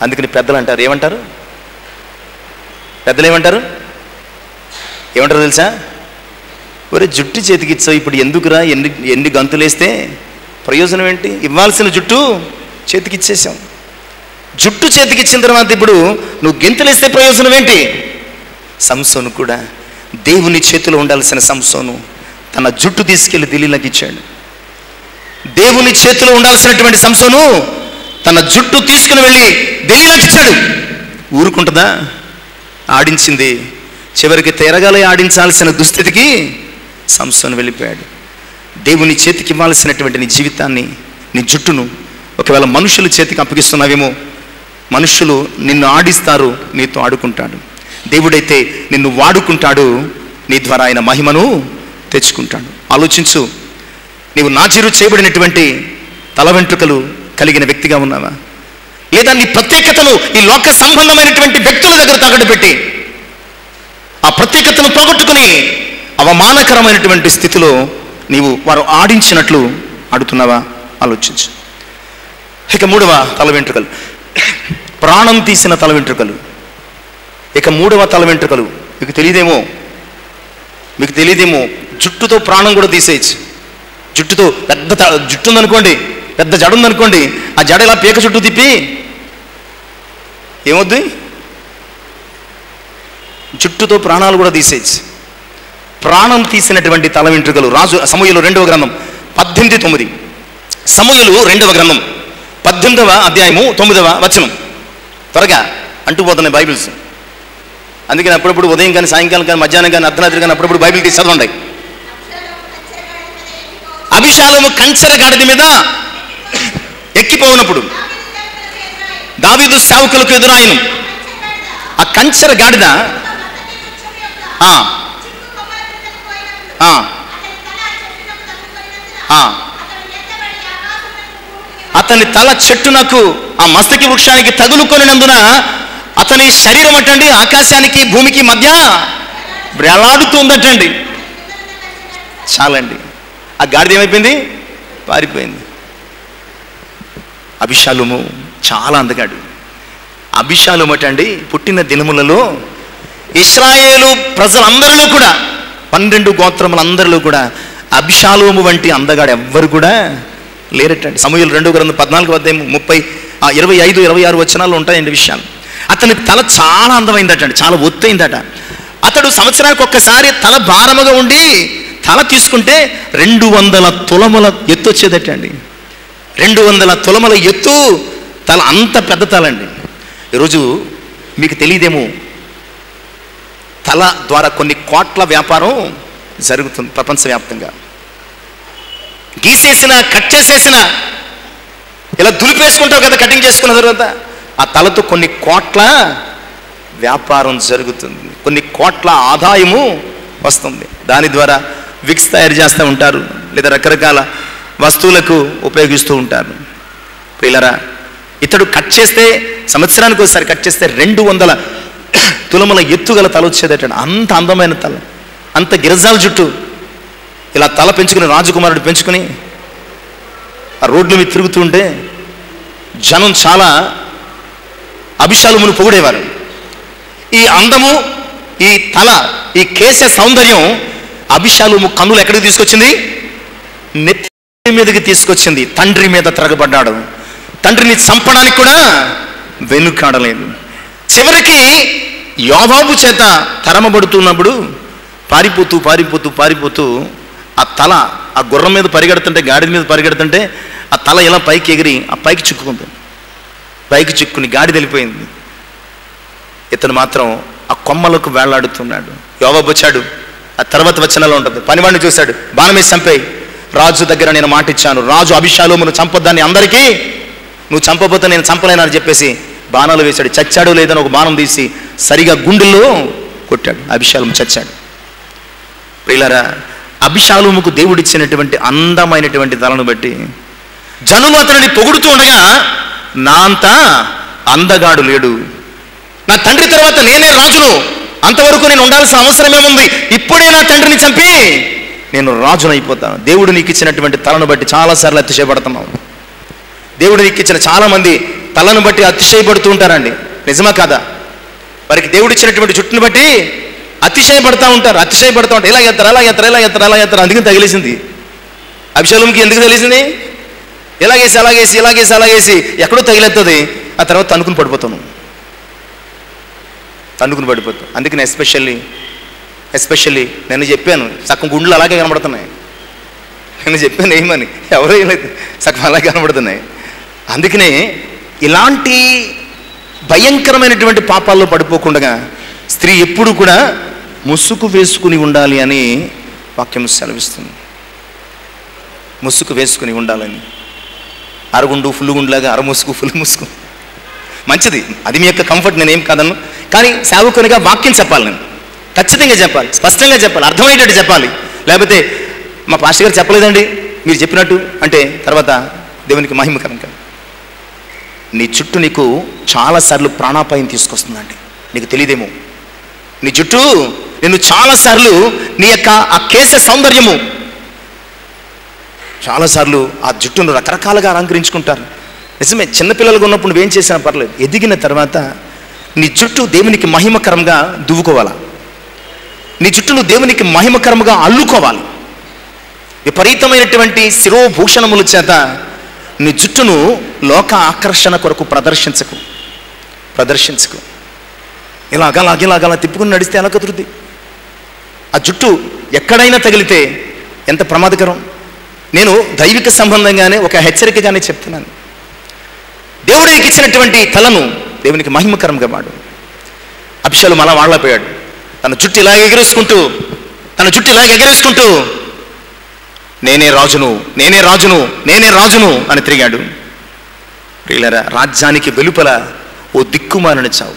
అందుకని పెద్దలు అంటారు, ఏమంటారు తెలుసా? ఒరే జుట్టు చేతికిచ్చావు, ఇప్పుడు ఎందుకురా, ఎన్ని గంతులేస్తే ప్రయోజనం ఏంటి? ఇవ్వాల్సిన జుట్టు చేతికిచ్చేసాం. జుట్టు చేతికిచ్చిన తర్వాత ఇప్పుడు నువ్వు గెంతులేస్తే ప్రయోజనం ఏంటి? సంసోను కూడా దేవుని చేతిలో ఉండాల్సిన సంసోను తన జుట్టు తీసుకెళ్లి దెలీలాకి ఇచ్చాడు. దేవుని చేతిలో ఉండాల్సినటువంటి సంసోను తన జుట్టు తీసుకుని వెళ్ళి దెలీలాకి ఇచ్చాడు. ఊరుకుంటుందా? ఆడించింది. చివరికి తిరగాలి ఆడించాల్సిన దుస్థితికి సంసోను వెళ్ళిపోయాడు. దేవుని చేతికి ఇవ్వాల్సినటువంటి నీ జీవితాన్ని, నీ జుట్టును ఒకవేళ మనుషుల చేతికి అప్పగిస్తున్నావేమో, మనుషులు నిన్ను ఆడిస్తారు, నీతో ఆడుకుంటాడు. దేవుడైతే నిన్ను వాడుకుంటాడు, నీ ద్వారా ఆయన మహిమను తెచ్చుకుంటాడు. ఆలోచించు, నీవు నాజీరు చేయబడినటువంటి తల వెంట్రుకలు కలిగిన వ్యక్తిగా ఉన్నావా? లేదా నీ ప్రత్యేకతను ఈ లోక సంబంధమైనటువంటి వ్యక్తుల దగ్గర తాకట్టు పెట్టి ఆ ప్రత్యేకతను పోగొట్టుకుని అవమానకరమైనటువంటి స్థితిలో నీవు వారు ఆడించినట్లు ఆడుతున్నావా? ఆలోచించు. ఇక మూడవ తల వెంట్రుకలు, ప్రాణం తీసిన తల వెంట్రుకలు. ఇక మూడవ తల వెంట్రుకలు మీకు తెలియదేమో, జుట్టుతో ప్రాణం కూడా తీసేయచ్చు. జుట్టుతో పెద్ద జుట్టు ఉందనుకోండి, పెద్ద జడ ఉందనుకోండి, ఆ జడ ఇలా పీక చుట్టూ తిప్పి ఏమొద్దు, జుట్టుతో ప్రాణాలు కూడా తీసేయచ్చు. ప్రాణం తీసినటువంటి తల వెంట్రుకలు. సమూయేలు 2వ గ్రంథం 18:9. సమూయేలు 2వ గ్రంథం 18వ అధ్యాయము 9వ వచనం. త్వరగా అంటుపోతున్నాయి బైబిల్స్. అందుకని అప్పుడప్పుడు ఉదయం కానీ, సాయంకాలం కానీ, మధ్యాహ్నం కానీ, అర్ధరాత్రి కానీ అప్పుడప్పుడు బైబిల్ తీసి చదవండి. అబిషాలోము కంచెర గాడిద మీద ఎక్కిపోయినప్పుడు దావీదు సేవకులకు ఎదురాయను. ఆ కంచెర గాడిద అతని తల చెట్టునకు, ఆ మస్తకి వృక్షానికి తగులుకొనినందున అతని శరీరం అంటండి ఆకాశానికి భూమికి మధ్య వేలాడుతుందంటండి. చాలండి, ఆ గాడిద ఏమైపోయింది? పారిపోయింది. అబిషాలోము చాలా అందగాడు. అబిషాలోము అంటండి పుట్టిన దినములలో ఇశ్రాయేలు ప్రజలందరిలో కూడా 12 గోత్రములందరిలో కూడా అబిషాలోము వంటి అందగాడు ఎవ్వరు కూడా లేరటండి. సమూయేలు 2వ గ్రంథం 14వ అధ్యాయం 25, 26 వచనాలు ఉంటాయండి విషయాలు. అతని తల చాలా అందమైందటండి, చాలా ఒత్తైందట. అతడు సంవత్సరానికి ఒక్కసారి తల భారముగా ఉండి తల తీసుకుంటే 200 తులముల ఎత్తు వచ్చేదటండి. 200 తులముల ఎత్తు తల, అంత పెద్ద తలండి. ఈరోజు మీకు తెలియదేమో, తల ద్వారా కొన్ని కోట్ల వ్యాపారం జరుగుతుంది ప్రపంచవ్యాప్తంగా. గీసేసిన, కట్ చేసేసిన, ఇలా దులిపేసుకుంటావు కదా కటింగ్ చేసుకున్న తర్వాత, ఆ తలతో కొన్ని కోట్ల వ్యాపారం జరుగుతుంది, కొన్ని కోట్ల ఆదాయము వస్తుంది. దాని ద్వారా విక్స్ తయారు చేస్తూ ఉంటారు, లేదా రకరకాల వస్తువులకు ఉపయోగిస్తూ ఉంటారు. పిల్లరా, ఇతడు కట్ చేస్తే, సంవత్సరానికి ఒకసారి కట్ చేస్తే 200 తులముల ఎత్తుగల తల వచ్చేదట. అంత అందమైన తల, అంత గిరజాల జుట్టు. ఇలా తల పెంచుకుని, రాజకుమారుడు పెంచుకుని ఆ రోడ్ల మీద తిరుగుతూ ఉంటే జనం చాలా అబిషాలోమును పొగిడేవారు. ఈ అందము, ఈ తల, ఈ కేశ సౌందర్యం అబిషాలోము కన్నులు ఎక్కడికి తీసుకొచ్చింది? నెత్తి మీదకి తీసుకొచ్చింది. తండ్రి మీద తిరగబడ్డాడు, తండ్రిని చంపడానికి కూడా వెనుకాడలేదు. చివరికి యోవాబు చేత తరమబడుతున్నప్పుడు పారిపోతూ పారిపోతూ పారిపోతూ ఆ తల, ఆ గుర్రం మీద పరిగెడుతుంటే, గాడిద మీద పరిగెడుతుంటే ఆ తల ఇలా పైకి ఎగిరి ఆ పైకి చిక్కుకుంది. పైకి చిక్కుని గాడి వెళ్ళిపోయింది. ఇతను మాత్రం ఆ కొమ్మలకు వేళ్లాడుతున్నాడు. యోవాబు వచ్చాడు. ఆ తర్వాత వచనంలో ఉంటుంది, పనివాడిని చూశాడు, బాణం వేసి చంపేయి, రాజు దగ్గర నేను మాట ఇచ్చాను, రాజు అబిషాలోమును చంపొద్దని అందరికీ, నువ్వు చంపబోతే నేను చంపలేనని చెప్పేసి బాణాలు వేశాడు. చచ్చాడు లేదని ఒక బాణం తీసి సరిగా గుండెల్లో కొట్టాడు. అబిషాలోము చచ్చాడు. ప్రియులారా, అబిషాలోముకు దేవుడిచ్చినటువంటి అందమైనటువంటి తలను బట్టి జనులు అతనిని పొగుడుతూ ఉండగా, నా అంత అందగాడు లేడు, నా తండ్రి తర్వాత నేనే రాజును, అంతవరకు నేను ఉండాల్సిన అవసరం ఏముంది, ఇప్పుడే నా తండ్రిని చంపి నేను రాజును అయిపోతాను. దేవుడు నీకు ఇచ్చినటువంటి తలను బట్టి చాలాసార్లు అతిశయపడుతున్నావు. దేవుడు నీకు ఇచ్చిన చాలామంది తలను బట్టి అతిశయపడుతూ ఉంటారండి, నిజమా కాదా? వారికి దేవుడు ఇచ్చినటువంటి జుట్టును బట్టి అతిశయపడుతూ ఉంటారు, అతిశయపడుతూ ఉంటారు. ఇలా ఎత్తారు, అలా ఎత్తారు, ఇలా ఎత్తారు, అలా ఎత్తారు. అందుకని తగిలేసింది అబిషాలోముకి. ఎందుకు తెలిసింది? ఎలాగేసి అలాగేసి ఇలాగేసి అలాగేసి ఎక్కడో తగిలేస్తుంది. ఆ తర్వాత తన్నుకుని పడిపోతాను, తన్నుకుని పడిపోతాను. అందుకని ఎస్పెషల్లీ నేను చెప్పాను, సగం గుండెలు అలాగే కనబడుతున్నాయి. నేను చెప్పాను ఏమని, ఎవరో లేదు, సగం అలాగే కనబడుతున్నాయి. అందుకనే ఇలాంటి భయంకరమైనటువంటి పాపాల్లో పడిపోకుండా స్త్రీ ఎప్పుడు కూడా ముసుగు వేసుకుని ఉండాలి అని వాక్యం సెలవిస్తుంది. ముసుగు వేసుకుని ఉండాలని. అరగుండు ఫుల్ గుండులాగా, అర ముసుగు ఫుల్ ముసుగు మంచిది, అది మీ యొక్క కంఫర్ట్, నేనేం కాదను. కానీ సేవకునిగా వాక్యం చెప్పాలి, నేను ఖచ్చితంగా చెప్పాలి, స్పష్టంగా చెప్పాలి, అర్థమయ్యేటట్టు చెప్పాలి. లేకపోతే మా పాస్టర్ గారు చెప్పలేదండి మీరు చెప్పినట్టు అంటే తర్వాత దేవునికి మహిమకరం కాదు. నీ జుట్టు నీకు చాలాసార్లు ప్రాణాపాయం తీసుకొస్తుందండి, నీకు తెలియదేమో. నీ జుట్టు నిన్ను చాలాసార్లు, నీ యొక్క ఆ కేశ సౌందర్యము, చాలాసార్లు ఆ జుట్టును రకరకాలుగా అలంకరించుకుంటారు. నిజమే, చిన్నపిల్లలుగా ఉన్నప్పుడు నువ్వేం చేసినా పర్లేదు, ఎదిగిన తర్వాత నీ జుట్టు దేవునికి మహిమకరంగా దువ్వుకోవాలా, నీ జుట్టును దేవునికి మహిమకరంగా అల్లుకోవాలి. విపరీతమైనటువంటి శిరోభూషణముల చేత నీ జుట్టును లోక ఆకర్షణ కొరకు ప్రదర్శించకు. ఇలాగలా తిప్పుకుని నడిస్తే ఎలా కుదురుద్ది? ఆ జుట్టు ఎక్కడైనా తగిలితే ఎంత ప్రమాదకరం. నేను దైవిక సంబంధంగానే ఒక హెచ్చరికగానే చెప్తున్నాను. దేవుడు నీకు ఇచ్చినటువంటి తలను దేవునికి మహిమకరంగా వాడు. అబిషాలోము అలా వాడలేకపోయాడు. తన జుట్టు ఇలా ఎగరేసుకుంటూ నేనే రాజును అని తిరిగాడు. ప్రియులారా, రాజ్యానికి వెలుపల ఓ దిక్కుమాలిన చావు,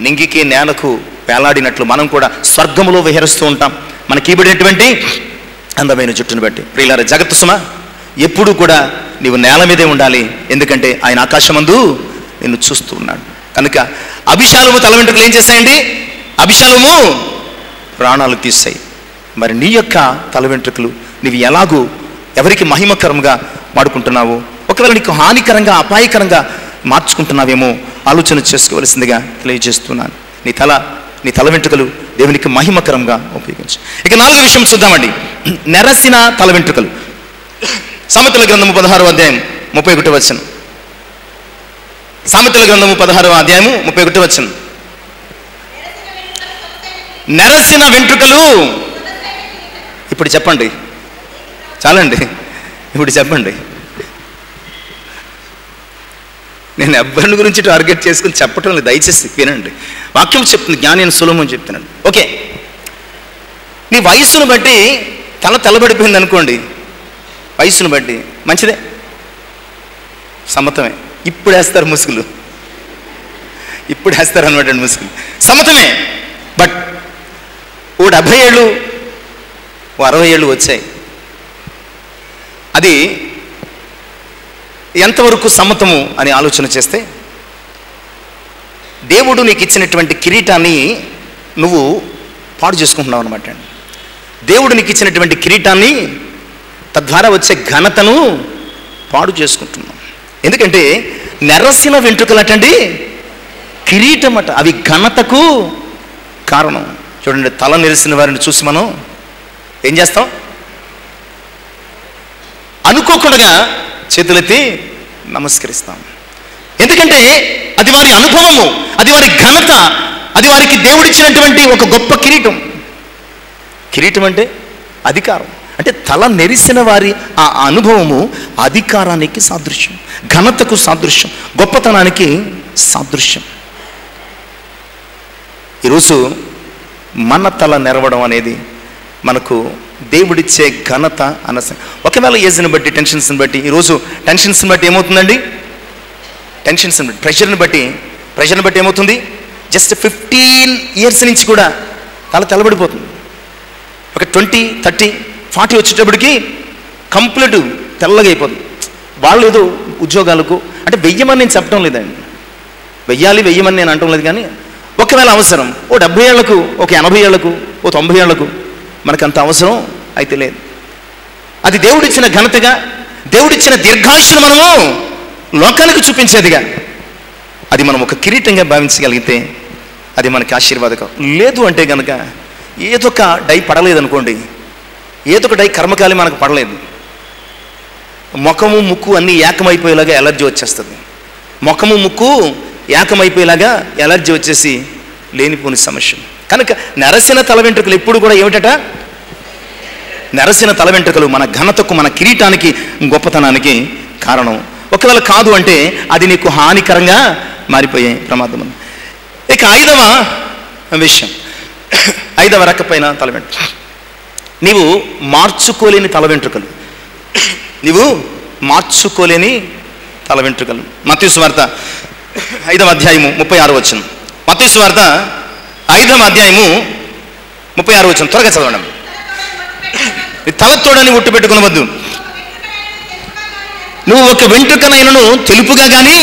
నింగికి నేలకు వేలాడినట్లు మనం కూడా స్వర్గములో విహరిస్తూ ఉంటాం మనకి ఇవ్వబడినటువంటి అందమైన జుట్టును బట్టి. ప్రియులారా, జగత్తు సుమ ఎప్పుడు కూడా నీవు నేల మీదే ఉండాలి, ఎందుకంటే ఆయన ఆకాశమందు నిన్ను చూస్తూ ఉన్నాడు. కనుక అబిషాలోము తల వెంట్రుకలు ఏం చేస్తాయండి? అబిషాలోము ప్రాణాలు తీస్తాయి. మరి నీ యొక్క తల వెంట్రుకలు నీవు ఎలాగూ ఎవరికి మహిమకరంగా వాడుకుంటున్నావు? ఒకవేళ నీకు హానికరంగా, అపాయకరంగా మార్చుకుంటున్నావేమో ఆలోచన చేసుకోవలసిందిగా తెలియజేస్తున్నాను. నీ తల వెంట్రుకలు దేవునికి మహిమకరంగా ఉపయోగించు. ఇక 4వ విషయం చూద్దామండి. నెరసిన తల వెంట్రుకలు. సామెతల గ్రంథము 16వ అధ్యాయం 31వ వచనం. సామెతల గ్రంథము 16వ అధ్యాయము 31వ వచనం. నెరసిన వెంట్రుకలు. ఇప్పుడు చెప్పండి, చాలండి, ఇప్పుడు చెప్పండి. నేను ఎవరిని గురించి టార్గెట్ చేసుకుని చెప్పటం లేదు, దయచేసి వినండి. వాక్యం చెప్తుంది, జ్ఞాని అయిన సొలొమోను చెప్తున్నాను. ఓకే, నీ వయస్సును బట్టి తల తెల్లబడిపోయింది అనుకోండి, వయస్సును బట్టి మంచిదే, సమ్మతమే. ఇప్పుడు వేస్తారు ముసుగులు, ఇప్పుడు వేస్తారు అనమాట ముసుగులు, సమ్మతమే. బట్ ఓ 70 ఏళ్ళు, ఓ 60 ఏళ్ళు వచ్చాయి, అది ఎంతవరకు సమ్మతము అని ఆలోచన చేస్తే, దేవుడు నీకు ఇచ్చినటువంటి కిరీటాన్ని నువ్వు పాడు చేసుకుంటున్నావు అనమాట అండి. దేవుడు నీకు ఇచ్చినటువంటి కిరీటాన్ని, తద్వారా వచ్చే ఘనతను పాడు చేసుకుంటున్నాం. ఎందుకంటే నెరసిన వెంట్రుకలటండి కిరీటం అట, అవి ఘనతకు కారణం. చూడండి, తల నెరిసిన వారిని చూసి మనం ఏం చేస్తాం? అనుకోకుండా చేతులెత్తి నమస్కరిస్తాం. ఎందుకంటే అది వారి అనుభవము, అది వారి ఘనత, అది వారికి దేవుడిచ్చినటువంటి ఒక గొప్ప కిరీటం. కిరీటం అంటే అధికారం. అంటే తల నెరిసిన వారి ఆ అనుభవము అధికారానికి సాదృశ్యం, ఘనతకు సాదృశ్యం, గొప్పతనానికి సాదృశ్యం. ఈరోజు మన తల నెరవడం అనేది మనకు దేవుడిచ్చే ఘనత అనస. ఒకవేళ ఏజ్ని బట్టి, టెన్షన్స్ని బట్టి, ఈరోజు టెన్షన్స్ని బట్టి ఏమవుతుందండి? టెన్షన్స్ని బట్టి, ప్రెషర్ని బట్టి ఏమవుతుంది? జస్ట్ 15 ఇయర్స్ నుంచి కూడా తల తెల్లబడిపోతుంది. ఒక 20, 30, 40 వచ్చేటప్పటికి కంప్లీట్ తెల్లగా అయిపోతుంది. వాళ్ళు ఏదో ఉద్యోగాలకు అంటే వెయ్యమని నేను చెప్పడం లేదండి, వెయ్యమని నేను అంటం లేదు. కానీ ఒకవేళ అవసరం ఓ 70 ఏళ్లకు, ఒక 80 ఏళ్లకు, ఓ 90 ఏళ్లకు మనకంత అవసరం అయితే లేదు. అది దేవుడిచ్చిన ఘనతగా, దేవుడిచ్చిన దీర్ఘాయుష్ను మనము లోకానికి చూపించేదిగా, అది మనం ఒక కిరీటంగా భావించగలిగితే అది మనకి ఆశీర్వాదకం. లేదు అంటే కనుక ఏదో ఒక డై పడలేదనుకోండి, ఏదో ఒక డై కర్మకాలి మనకు పడలేదు, ముఖము ముక్కు అన్నీ ఏకమైపోయేలాగా ఎలర్జీ వచ్చేస్తుంది. ముఖము ముక్కు ఏకమైపోయేలాగా ఎలర్జీ వచ్చేసి లేనిపోని సమస్య. కనుక నెరసిన తల వెంట్రుకలు ఎప్పుడు కూడా ఏమిటట? నెరసిన తల వెంట్రుకలు మన ఘనతకు, మన కిరీటానికి, గొప్పతనానికి కారణం. ఒకవేళ కాదు అంటే అది నీకు హానికరంగా మారిపోయే ప్రమాదం ఉంది. ఇక 5వ విషయం, 5వ రకపైన తల వెంట్రుకలు. నీవు మార్చుకోలేని తల వెంట్రుకలు. నీవు మార్చుకోలేని తల వెంట్రుకలు. మత్తయి సువార్త 5వ అధ్యాయము 36వ వచనం. మత్తయి సువార్త 5వ అధ్యాయము 36వ వచనం. త్వరగా చదవండి. తలతోడని ఒట్టు పెట్టుకునవద్దు, నువ్వు ఒక వెంట్రుకనైనను తెలుపుగా కానీ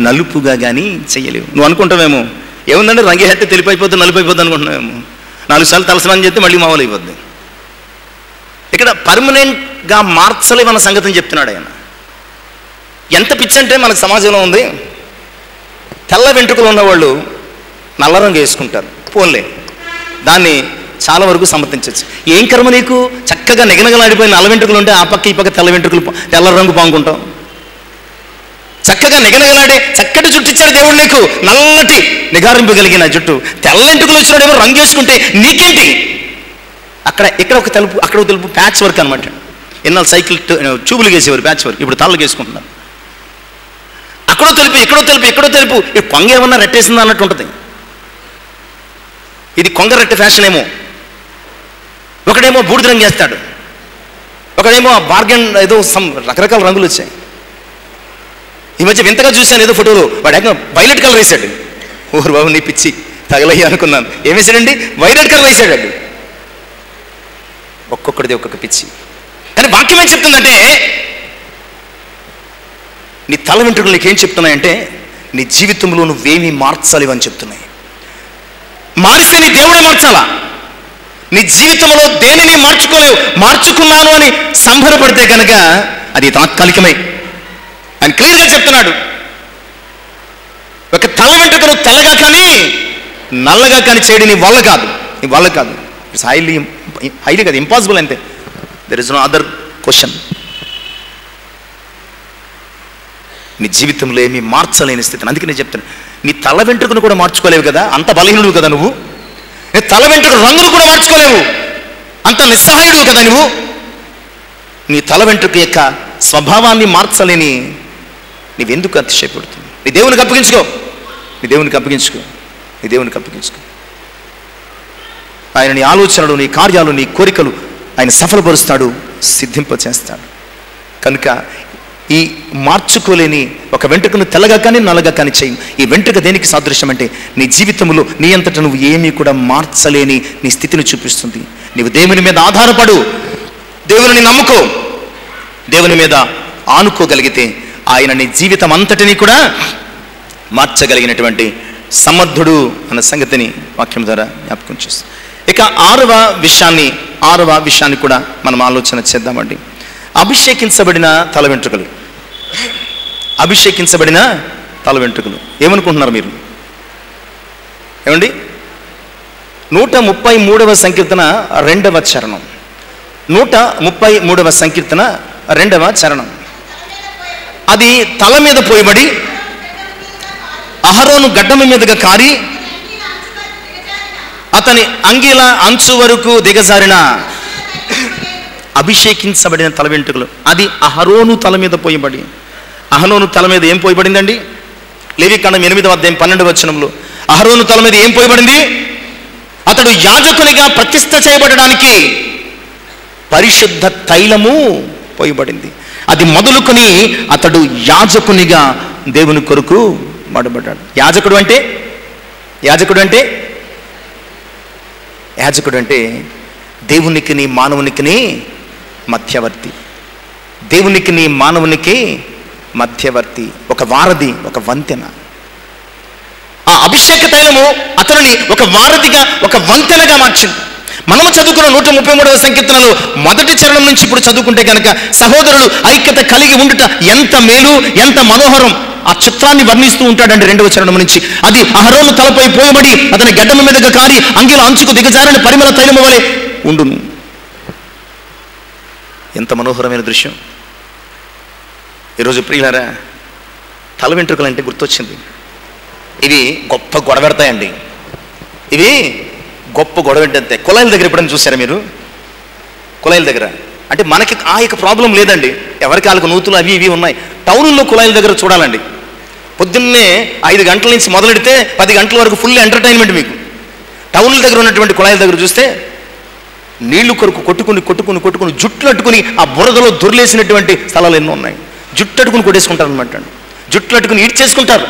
నలుపుగా కానీ చెయ్యలేవు. నువ్వు అనుకుంటావేమో ఏముందంటే రంగి హెత్తే తెలుపు అయిపోద్ది, నలుపు అయిపోద్ది అనుకుంటున్నావేమో. 4 సార్లు తలస్నానం చేస్తే మళ్ళీ మామూలు అయిపోద్ది. ఇక్కడ పర్మనెంట్గా మార్చలేమన్న సంగతిని చెప్తున్నాడు ఆయన. ఎంత పిచ్చి అంటే మనకు సమాజంలో ఉంది, తెల్ల వెంట్రుకలు ఉన్నవాళ్ళు నల్ల రంగు వేసుకుంటారు. పోన్లే, దాన్ని చాలా వరకు సమర్థించవచ్చు. ఏం కర్మ నీకు? చక్కగా నిగనగలాడిపోయి నల్ల వెంట్రుకలు ఉంటే ఆ పక్క ఈ పక్క తెల్ల రంగు పాముకుంటాం. చక్కగా నిగనగలాడే చక్కటి జుట్టు ఇచ్చాడు దేవుడు నీకు, నల్లటి నిగారింపగలిగిన జుట్టు. తెల్ల వెంట్రుకలు వచ్చినాడేమో రంగు వేసుకుంటే నీకేంటి? ఇక్కడ ఒక తెలుపు, అక్కడ ఒక తెలుపు, ప్యాచ్ వర్క్ అనమాట. ఎన్నాళ్ళు సైకిల్ ట్యూబులు వేసేవారు ప్యాచ్ వర్క్, ఇప్పుడు తలలు వేసుకుంటున్నారు. అక్కడో తెలుపు, ఎక్కడో తెలుపు. ఈ కొంగ ఏమన్నా రెట్టేసిందా అన్నట్టు ఉంటుంది. ఇది కొంగ రెట్టే ఫ్యాషన్ ఏమో. ఒకడేమో బూడిద రంగు వేస్తాడు, ఒకడేమో బార్గెన్, ఏదో రకరకాల రంగులు వచ్చాయి. ఈ మధ్య వింతగా చూశాను ఏదో ఫోటోలో, వాడు ఏకంగా వైలెట్ కలర్ వేసాడు. ఓరు బాబు నీ పిచ్చి తగలయ్యా అనుకున్నాను. ఏం వేసాడండి? వైలెట్ కలర్ వేసాడు. ఒక్కొక్కడిది ఒక్కొక్క పిచ్చి. కానీ వాక్యం ఏం చెప్తుందంటే, నీ తల వెంట్రుకలు నీకేం చెప్తున్నాయంటే, నీ జీవితంలో నువ్వేమీ మార్చాలివని చెప్తున్నాయి. మారిస్తే నీ దేవుడే మార్చాలా? నీ జీవితంలో దేనిని మార్చుకోలేవు. మార్చుకున్నాను అని సంబరపడితే కనుక అది తాత్కాలికమే. ఆయన క్లియర్గా చెప్తున్నాడు, ఒక తల వెంట్రుకను తెల్లగా కానీ నల్లగా కానీ చేయడం నీ వల్ల కాదు. ఇట్స్ హైలీ కాదు, ఇంపాసిబుల్ అంతే. There is no other question. నీ జీవితంలో ఏమీ మార్చలేని స్థితిని. అందుకే నేను చెప్తాను, నీ తల వెంట్రుకను కూడా మార్చుకోలేవు కదా, అంత బలహీనుడు కదా నువ్వు. నీ తల వెంట్రుక రంగును కూడా మార్చుకోలేవు, అంత నిస్సహాయుడు కదా నువ్వు. నీ తల వెంట్రుక యొక్క స్వభావాన్ని మార్చలేని నీవెందుకు అతిశయపడుతుంది? నీ దేవునికి అప్పగించుకో. ఆయన నీ ఆలోచనలు, నీ కార్యాలు, నీ కోరికలు ఆయన సఫలపరుస్తాడు, సిద్ధింపచేస్తాడు. కనుక ఈ మార్చుకోలేని ఒక వెంట్రుకను తెల్లగా కానీ నల్లగా కానీ చేయి. ఈ వెంట్రుక దేనికి సాదృశ్యం అంటే నీ జీవితంలో నీ అంతటా నువ్వు ఏమీ కూడా మార్చలేని నీ స్థితిని చూపిస్తుంది. నీవు దేవుని మీద ఆధారపడు, దేవుని నమ్ముకో, దేవుని మీద ఆనుకోగలిగితే ఆయన నీ జీవితం అంతటినీ కూడా మార్చగలిగినటువంటి సమర్థుడు అన్న సంగతిని వాక్యం ద్వారా జ్ఞాపకం చేస్తాం. ఇక ఆరవ విషయాన్ని కూడా మనం ఆలోచన చేద్దామండి. అభిషేకించబడిన తల వెంట్రుకలు ఏమనుకుంటున్నారు మీరు? ఏమండి? 133వ సంకీర్తన 2వ చరణం. 133వ సంకీర్తన 2వ చరణం. అది తల మీద పోయబడి అహరోను గడ్డమ మీదుగా కారి అతని అంగీల అంచు వరకు దిగజారిన అభిషేకించబడిన తల వెంట్రుకలు. అది అహరోను తల మీద పోయబడి. అహరోను తల మీద ఏం పోయబడిందండి? లేవికాండం 8వ అధ్యాయం 12వ వచనంలో అహరోను తల మీద ఏం పోయబడింది? అతడు యాజకునిగా ప్రతిష్ఠ చేయబడడానికి పరిశుద్ధ తైలము పోయబడింది. అది మొదలుకొని అతడు యాజకునిగా దేవుని కొరకు వాడబడ్డాడు. యాజకుడు అంటే దేవునికి నీ మానవునికి మధ్యవర్తి. దేవునికి నీ మానవునికి మధ్యవర్తి, ఒక వారధి, ఒక వంతెన. ఆ అభిషేక తైలము అతనిని ఒక వారధిగా, ఒక వంతెనగా మార్చింది. మనము చదువుకున్న 133వ సంకీర్తనలో మొదటి చరణం నుంచి ఇప్పుడు చదువుకుంటే కనుక సహోదరులు ఐక్యత కలిగి ఉండుట ఎంత మేలు, ఎంత మనోహరం, ఆ చిత్రాన్ని వర్ణిస్తూ ఉంటాడండి 2వ చరణం నుంచి. అది అహరోను తలపై పోయబడి అతని గడ్డమ మీదుగా కారి అంగిల అంచుకు దిగజారిన పరిమళ తైలము వలె ఉండును. ఎంత మనోహరమైన దృశ్యం. ఈరోజు ప్రియులారా, తల వెంట్రుకలు అంటే గుర్తొచ్చింది. ఇవి గొప్ప గొడవెడతాయండి. అంతే. కుళాయిల దగ్గర ఎప్పుడైనా చూసారా మీరు? కుళాయిల దగ్గర అంటే మనకి ఆ యొక్క ప్రాబ్లం లేదండి, ఎవరికి వాళ్ళకి నూతులు అవి ఇవి ఉన్నాయి. టౌన్లో కుళాయిల దగ్గర చూడాలండి, పొద్దున్నే 5 గంటల నుంచి మొదలెడితే 10 గంటల వరకు ఫుల్ ఎంటర్టైన్మెంట్ మీకు. టౌన్ల దగ్గర ఉన్నటువంటి కుళాయిల దగ్గర చూస్తే నీళ్లు కొరకు కొట్టుకుని జుట్లు అట్టుకుని ఆ బురదలో దొర్లేసినటువంటి స్థలాలు ఎన్నో ఉన్నాయి. జుట్టు అట్టుకుని కొట్టేసుకుంటారు అనమాట. జుట్లు అట్టుకుని ఈడ్చేసుకుంటారు.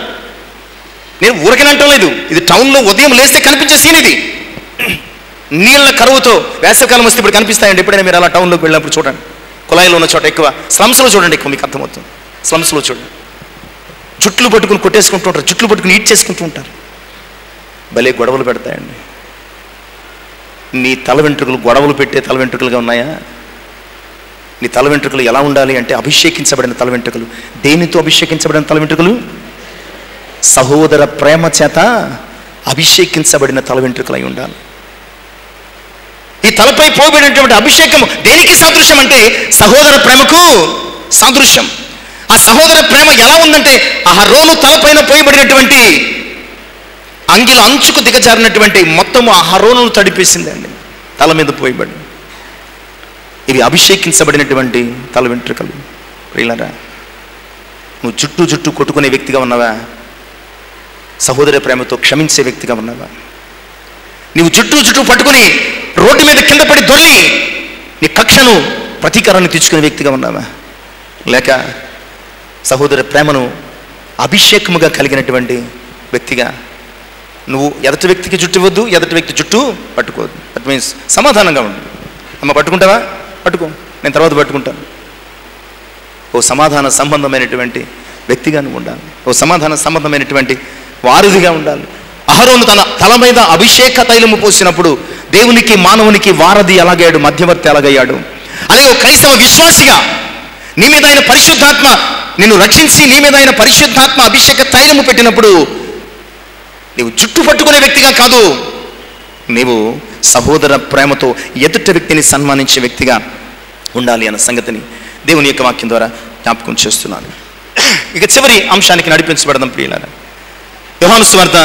నేను ఊరకనంటం లేదు, ఇది టౌన్లో ఉదయం లేస్తే కనిపించే సీన్. ఇది నీళ్ళ కరువుతో వేసవికాలం వస్తే ఇప్పుడు కనిపిస్తాయండి. ఎప్పుడైనా మీరు అలా టౌన్లోకి వెళ్ళినప్పుడు చూడండి, కుళాయిలో ఉన్న చోట ఎక్కువ, స్లమ్స్లో చూడండి ఎక్కువ, మీకు అర్థమవుతుంది. స్లమ్స్లో చూడండి, జుట్లు పట్టుకుని కొట్టేసుకుంటూ ఉంటారు, జుట్లు పట్టుకుని ఈడ్ చేసుకుంటూ ఉంటారు. భలే గొడవలు పెడతాయండి. నీ తల వెంట్రుకలు గొడవలు పెట్టే తల వెంట్రుకలుగా ఉన్నాయా? నీ తల వెంట్రుకలు ఎలా ఉండాలి అంటే అభిషేకించబడిన తల వెంట్రుకలు. దేనితో అభిషేకించబడిన తల వెంట్రుకలు? సహోదర ప్రేమ చేత అభిషేకించబడిన తల వెంట్రుకలై ఉండాలి. ఈ తలపై పోబడినటువంటి అభిషేకం దేనికి సాదృశ్యం అంటే సహోదర ప్రేమకు సాదృశ్యం. ఆ సహోదర ప్రేమ ఎలా ఉందంటే అహరోను తలపైన పోయబడినటువంటి అంగిల అంచుకు దిగజారినటువంటి మొత్తము అహరోనును తడిపేసిందండి, తల మీద పోయబడి. ఇవి అభిషేకించబడినటువంటి తల వెంట్రుకలు. ప్రియులారా, నువ్వు జుట్టు కొట్టుకునే వ్యక్తిగా ఉన్నావా? సహోదర ప్రేమతో క్షమించే వ్యక్తిగా ఉన్నావా? నీవు జుట్టు పట్టుకుని రోడ్డు మీద కింద పడి దొర్లి నీ కక్షను, ప్రతీకారాన్ని తెచ్చుకునే వ్యక్తిగా ఉన్నావా? లేక సహోదర ప్రేమను అభిషేకముగా కలిగినటువంటి వ్యక్తిగా నువ్వు ఎదుటి వ్యక్తికి జుట్టు ఇవ్వద్దు, ఎదుటి వ్యక్తి జుట్టు పట్టుకోవద్దు. దట్ మీన్స్ సమాధానంగా ఉండు. అమ్మ పట్టుకుంటావా? పట్టుకో, నేను తర్వాత పట్టుకుంటాను. ఓ సమాధాన సంబంధమైనటువంటి వ్యక్తిగా నువ్వు ఉండాలి. ఓ సమాధాన సంబంధమైనటువంటి వారధిగా ఉండాలి. అహరోను తన తల మీద అభిషేక తైలము పోసినప్పుడు దేవునికి మానవునికి వారధి ఎలాగయ్యాడు, మధ్యవర్తి ఎలాగయ్యాడు. అదే ఓ క్రైస్తవ విశ్వాసిగా నీ మీద ఆయన పరిశుద్ధాత్మ నిన్ను రక్షించి నీ మీద ఆయన పరిశుద్ధాత్మ అభిషేక తైలము పెట్టినప్పుడు నీవు జుట్టు పట్టుకునే వ్యక్తిగా కాదు, నీవు సహోదర ప్రేమతో ఎదుటి వ్యక్తిని సన్మానించే వ్యక్తిగా ఉండాలి అన్న సంగతిని దేవుని యొక్క వాక్యం ద్వారా జ్ఞాపకం చేస్తున్నాను. ఇక చివరి అంశానికి నడిపించబడదాం ప్రియులారా. యోహాను సువార్త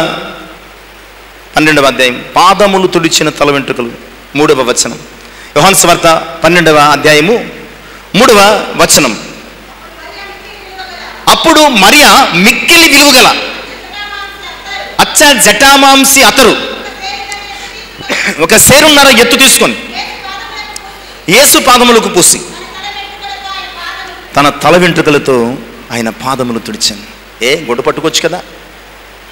12వ అధ్యాయం, పాదములు తుడిచిన తల వెంట్రుకలు, 3వ వచనం. యోహాను సువార్త 12వ అధ్యాయము 3వ వచనం. అప్పుడు మరియా మిక్కిలి విలువగల అచ్చ జటామాంసి అతరు ఒక సేరున్నర ఎత్తు తీసుకొని యేసు పాదములకు పూసి తన తల వెంట్రుకలతో ఆయన పాదములు తుడిచాను. గుడ్డ పట్టుకోవచ్చు కదా,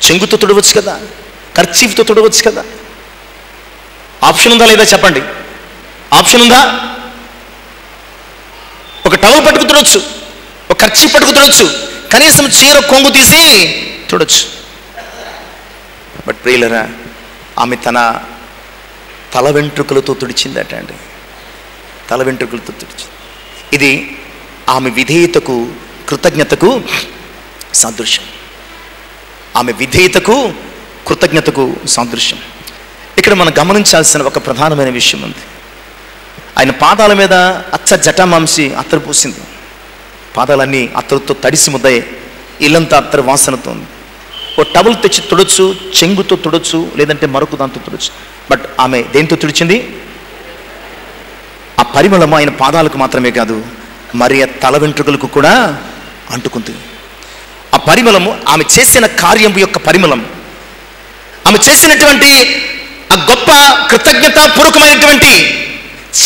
చెంగుతో తుడవచ్చు కదా, కర్చీఫ్తో తుడవచ్చు కదా. ఆప్షన్ ఉందా లేదా చెప్పండి? ఆప్షన్ ఉందా? ఒక టవల్ పట్టుకు తుడవచ్చు, ఒక కర్చీఫ్ పట్టుకు తుడవచ్చు, కనీసం చీర కొంగు తీసి తుడవచ్చు. బట్ ప్రియులరా, ఆమె తన తల వెంట్రుకలతో తుడిచిందట అండి. తల వెంట్రుకలతో తుడిచింది. ఇది ఆమె విధేయతకు, కృతజ్ఞతకు సాదృశ్యం. ఆమె విధేయతకు, కృతజ్ఞతకు సాదృశ్యం. ఇక్కడ మనం గమనించాల్సిన ఒక ప్రధానమైన విషయం ఉంది. ఆయన పాదాల మీద అచ్చ జటామాంసి అత్తరు పూసింది. పాదాలన్నీ అత్తరుతో తడిసి ముద్దయ్యాయి. ఇల్లంతా అత్తరు వాసనతో ఉంది. ఓ టవల్ తెచ్చి తుడొచ్చు, చెంగుతో తుడొచ్చు, లేదంటే మరొక దాంతో తుడొచ్చు. బట్ ఆమె దేంతో తుడిచింది? ఆ పరిమళము ఆయన పాదాలకు మాత్రమే కాదు, మరి ఆ తల వెంట్రుకలకు కూడా అంటుకుంది. ఆ పరిమళము ఆమె చేసిన కార్యం యొక్క పరిమళం, ఆమె చేసినటువంటి ఆ గొప్ప కృతజ్ఞతాపూర్వకమైనటువంటి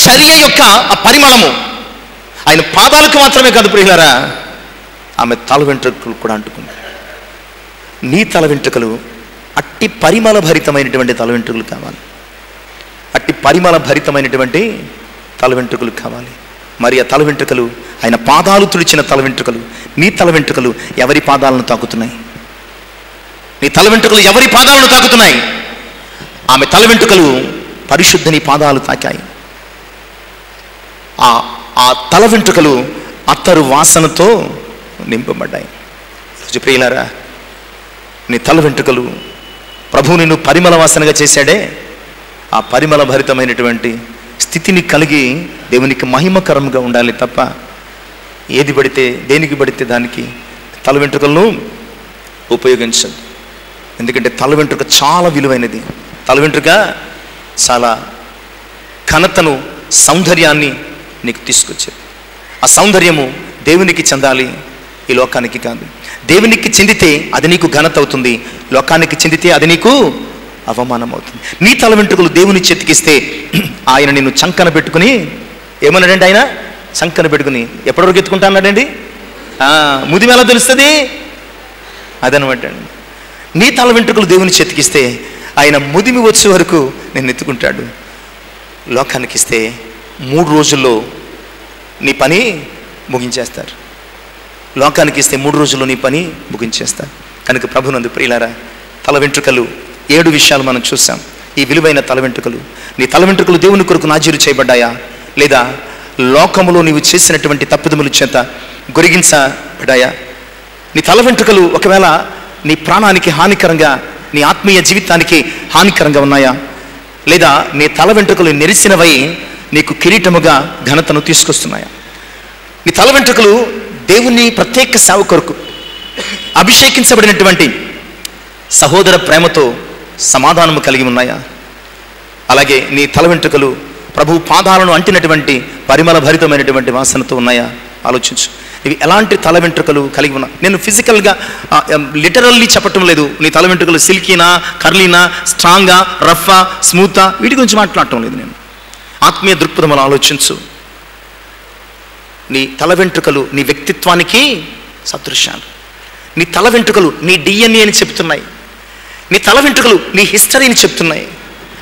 చర్య యొక్క ఆ పరిమళము ఆయన పాదాలకు మాత్రమే కాదు ప్రియులారా, ఆమె తల వెంట్రుకలు కూడా అంటుకుంది. నీ తల వెంట్రుకలు అట్టి పరిమళ భరితమైనటువంటి తల వెంట్రుకలు కావాలి. అట్టి పరిమళ భరితమైనటువంటి తల వెంట్రుకలు కావాలి. మరి ఆ తల వెంట్రుకలు ఆయన పాదాలు తుడిచిన తల వెంట్రుకలు. నీ తల వెంట్రుకలు ఎవరి పాదాలను తాకుతున్నాయి? నీ తల వెంట్రుకలు ఎవరి పాదాలను తాకుతున్నాయి? ఆమె తల వెంట్రుకలు పరిశుద్ధని పాదాలు తాకాయి. ఆ తల వెంట్రుకలు అత్తరు వాసనతో నింపబడ్డాయి. రోజు ప్రియులారా, నీ తల వెంట్రుకలు ప్రభువు నిన్ను పరిమళ వాసనగా చేశాడే, ఆ పరిమళ భరితమైనటువంటి స్థితిని కలిగి దేవునికి మహిమకరంగా ఉండాలి తప్ప ఏది పడితే దేనికి పడితే దానికి తల వెంట్రుకలను ఉపయోగించదు. ఎందుకంటే తల వెంట్రుక చాలా విలువైనది. తల వెంట్రుక చాలా ఘనతను, సౌందర్యాన్ని నీకు తీసుకొచ్చేది. ఆ సౌందర్యము దేవునికి చెందాలి, ఈ లోకానికి కాదు. దేవునికి చెందితే అది నీకు ఘనత అవుతుంది, లోకానికి చెందితే అది నీకు అవమానం అవుతుంది. నీ తల వెంట్రుకలు దేవుని చేతికిస్తే ఆయన నిన్ను చంకన పెట్టుకుని ఏమన్నాడండి? ఆయన చంకన పెట్టుకుని ఎప్పటివరకు ఎత్తుకుంటా అన్నాడండి? ముదిమి ఎలా తెలుస్తుంది? అదనమాట అండి. నీ తల వెంట్రుకలు దేవుని చేతికిస్తే ఆయన ముదిమి వచ్చే వరకు నేను ఎత్తుకుంటాడు. లోకానికి ఇస్తే 3 రోజుల్లో నీ పని ముగించేస్తారు. లోకానికి ఇస్తే 3 రోజుల్లో నీ పని ముగించేస్తారు. కనుక ప్రభునందు ప్రియులారా, తల వెంట్రుకలు 7 విషయాలు మనం చూసాం. ఈ విలువైన తల వెంట్రుకలు, నీ తల వెంట్రుకలు దేవుని కొరకు నాజీరు చేయబడ్డాయా, లేదా లోకములో నీవు చేసినటువంటి తప్పిదముల చేత గొరిగించబడ్డాయా? నీ తల వెంట్రుకలు ఒకవేళ నీ ప్రాణానికి హానికరంగా, నీ ఆత్మీయ జీవితానికి హానికరంగా ఉన్నాయా, లేదా నీ తల వెంట్రుకలు నెరిసినవై నీకు కిరీటముగా ఘనతను తీసుకొస్తున్నాయా? నీ తల వెంట్రుకలు దేవుని ప్రత్యేక సేవ కొరకు అభిషేకించబడినటువంటి సహోదర ప్రేమతో సమాధానము కలిగి ఉన్నాయా? అలాగే నీ తల వెంట్రుకలు ప్రభు పాదాలను అంటినటువంటి పరిమళ భరితమైనటువంటి వాసనతో ఉన్నాయా? ఆలోచించు. ఇవి ఎలాంటి తల వెంట్రుకలు కలిగి ఉన్నా? నేను ఫిజికల్గా లిటరల్లీ చెప్పటం లేదు. నీ తల వెంట్రుకలు సిల్కీనా, కర్లీనా, స్ట్రాంగా, రఫ్ఫా, స్మూతా, వీటి గురించి మాట్లాడటం లేదు. నేను ఆత్మీయ దృక్పథంలో ఆలోచించు. నీ తల వెంట్రుకలు నీ వ్యక్తిత్వానికి సదృశ్యాలు. నీ తల వెంట్రుకలు నీ డిఎన్ఏ అని చెప్తున్నాయి. నీ తల వెంట్రుకలు నీ హిస్టరీని చెప్తున్నాయి.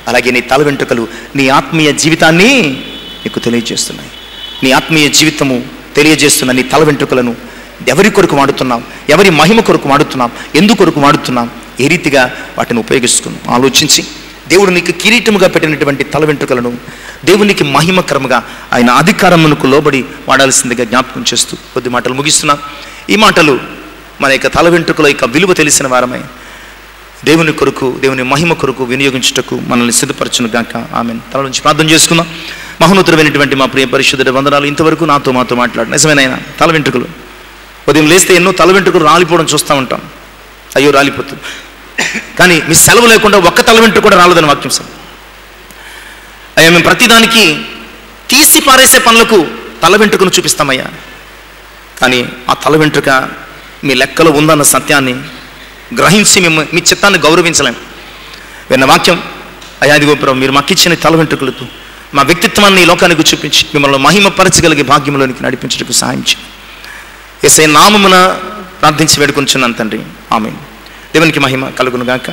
అలాగే నీ తల వెంట్రుకలు నీ ఆత్మీయ జీవితాన్ని నీకు తెలియజేస్తున్నాయి. నీ ఆత్మీయ జీవితము తెలియజేస్తున్న నీ తల వెంట్రుకలను ఎవరి కొరకు వాడుతున్నాం, ఎవరి మహిమ కొరకు వాడుతున్నాం, ఎందు కొరకు వాడుతున్నాం, ఏ రీతిగా వాటిని ఉపయోగిస్తున్నాం ఆలోచించి దేవుడు నీకు కిరీటముగా పెట్టినటువంటి తల వెంట్రుకలను దేవునికి మహిమకరముగా ఆయన అధికారమునకు లోబడి వాడాల్సిందిగా జ్ఞాపకం చేస్తూ కొద్ది మాటలు ముగిస్తున్నాం. ఈ మాటలు మన యొక్క తల వెంట్రుకల యొక్క విలువ తెలిసిన వారమై దేవుని కొరకు, దేవుని మహిమ కొరకు వినియోగించుటకు మనల్ని సిద్ధపరచును గాక. ఆమేన్. తల నుంచి ప్రార్థన చేసుకుందాం. మహోన్నతుడైనటువంటి మా ప్రియ పరిశుద్ధుడ వందనాలు. ఇంతవరకు మాతో మాట్లాడు. నిజమేనైనా తల వెంట్రుకలు ఉదయం లేస్తే ఎన్నో తల వెంట్రుకలు రాలిపోవడం చూస్తూ ఉంటాం. అయ్యో రాలిపోతుంది, కానీ మీ సెలవు లేకుండా ఒక్క తల వెంట్రుక కూడా రాలేదని వాక్యం సార్. అయ్యా మేము ప్రతిదానికి తీసి పారేసే పనులకు తల వెంట్రుకను చూపిస్తామయ్యా, కానీ ఆ తల వెంట్రుక మీ లెక్కలో ఉందన్న సత్యాన్ని గ్రహించి మేము మీ చిత్తాన్ని గౌరవించలేం. విన్న వాక్యం అయ్యా, ఇదిగో ప్రభు మీరు మాకు ఇచ్చిన తల వెంట్రుకలతో మా వ్యక్తిత్వాన్ని ఈ లోకానికి చూపించి మిమ్మల్ని మహిమపరచగలిగే భాగ్యంలోనికి నడిపించడానికి సహాయం చేయండి. యేసయ్య నామమున ప్రార్థించి వేడుకొంచున్నాను తండ్రి. ఆమేన్. దేవునికి మహిమ కలుగును గాక.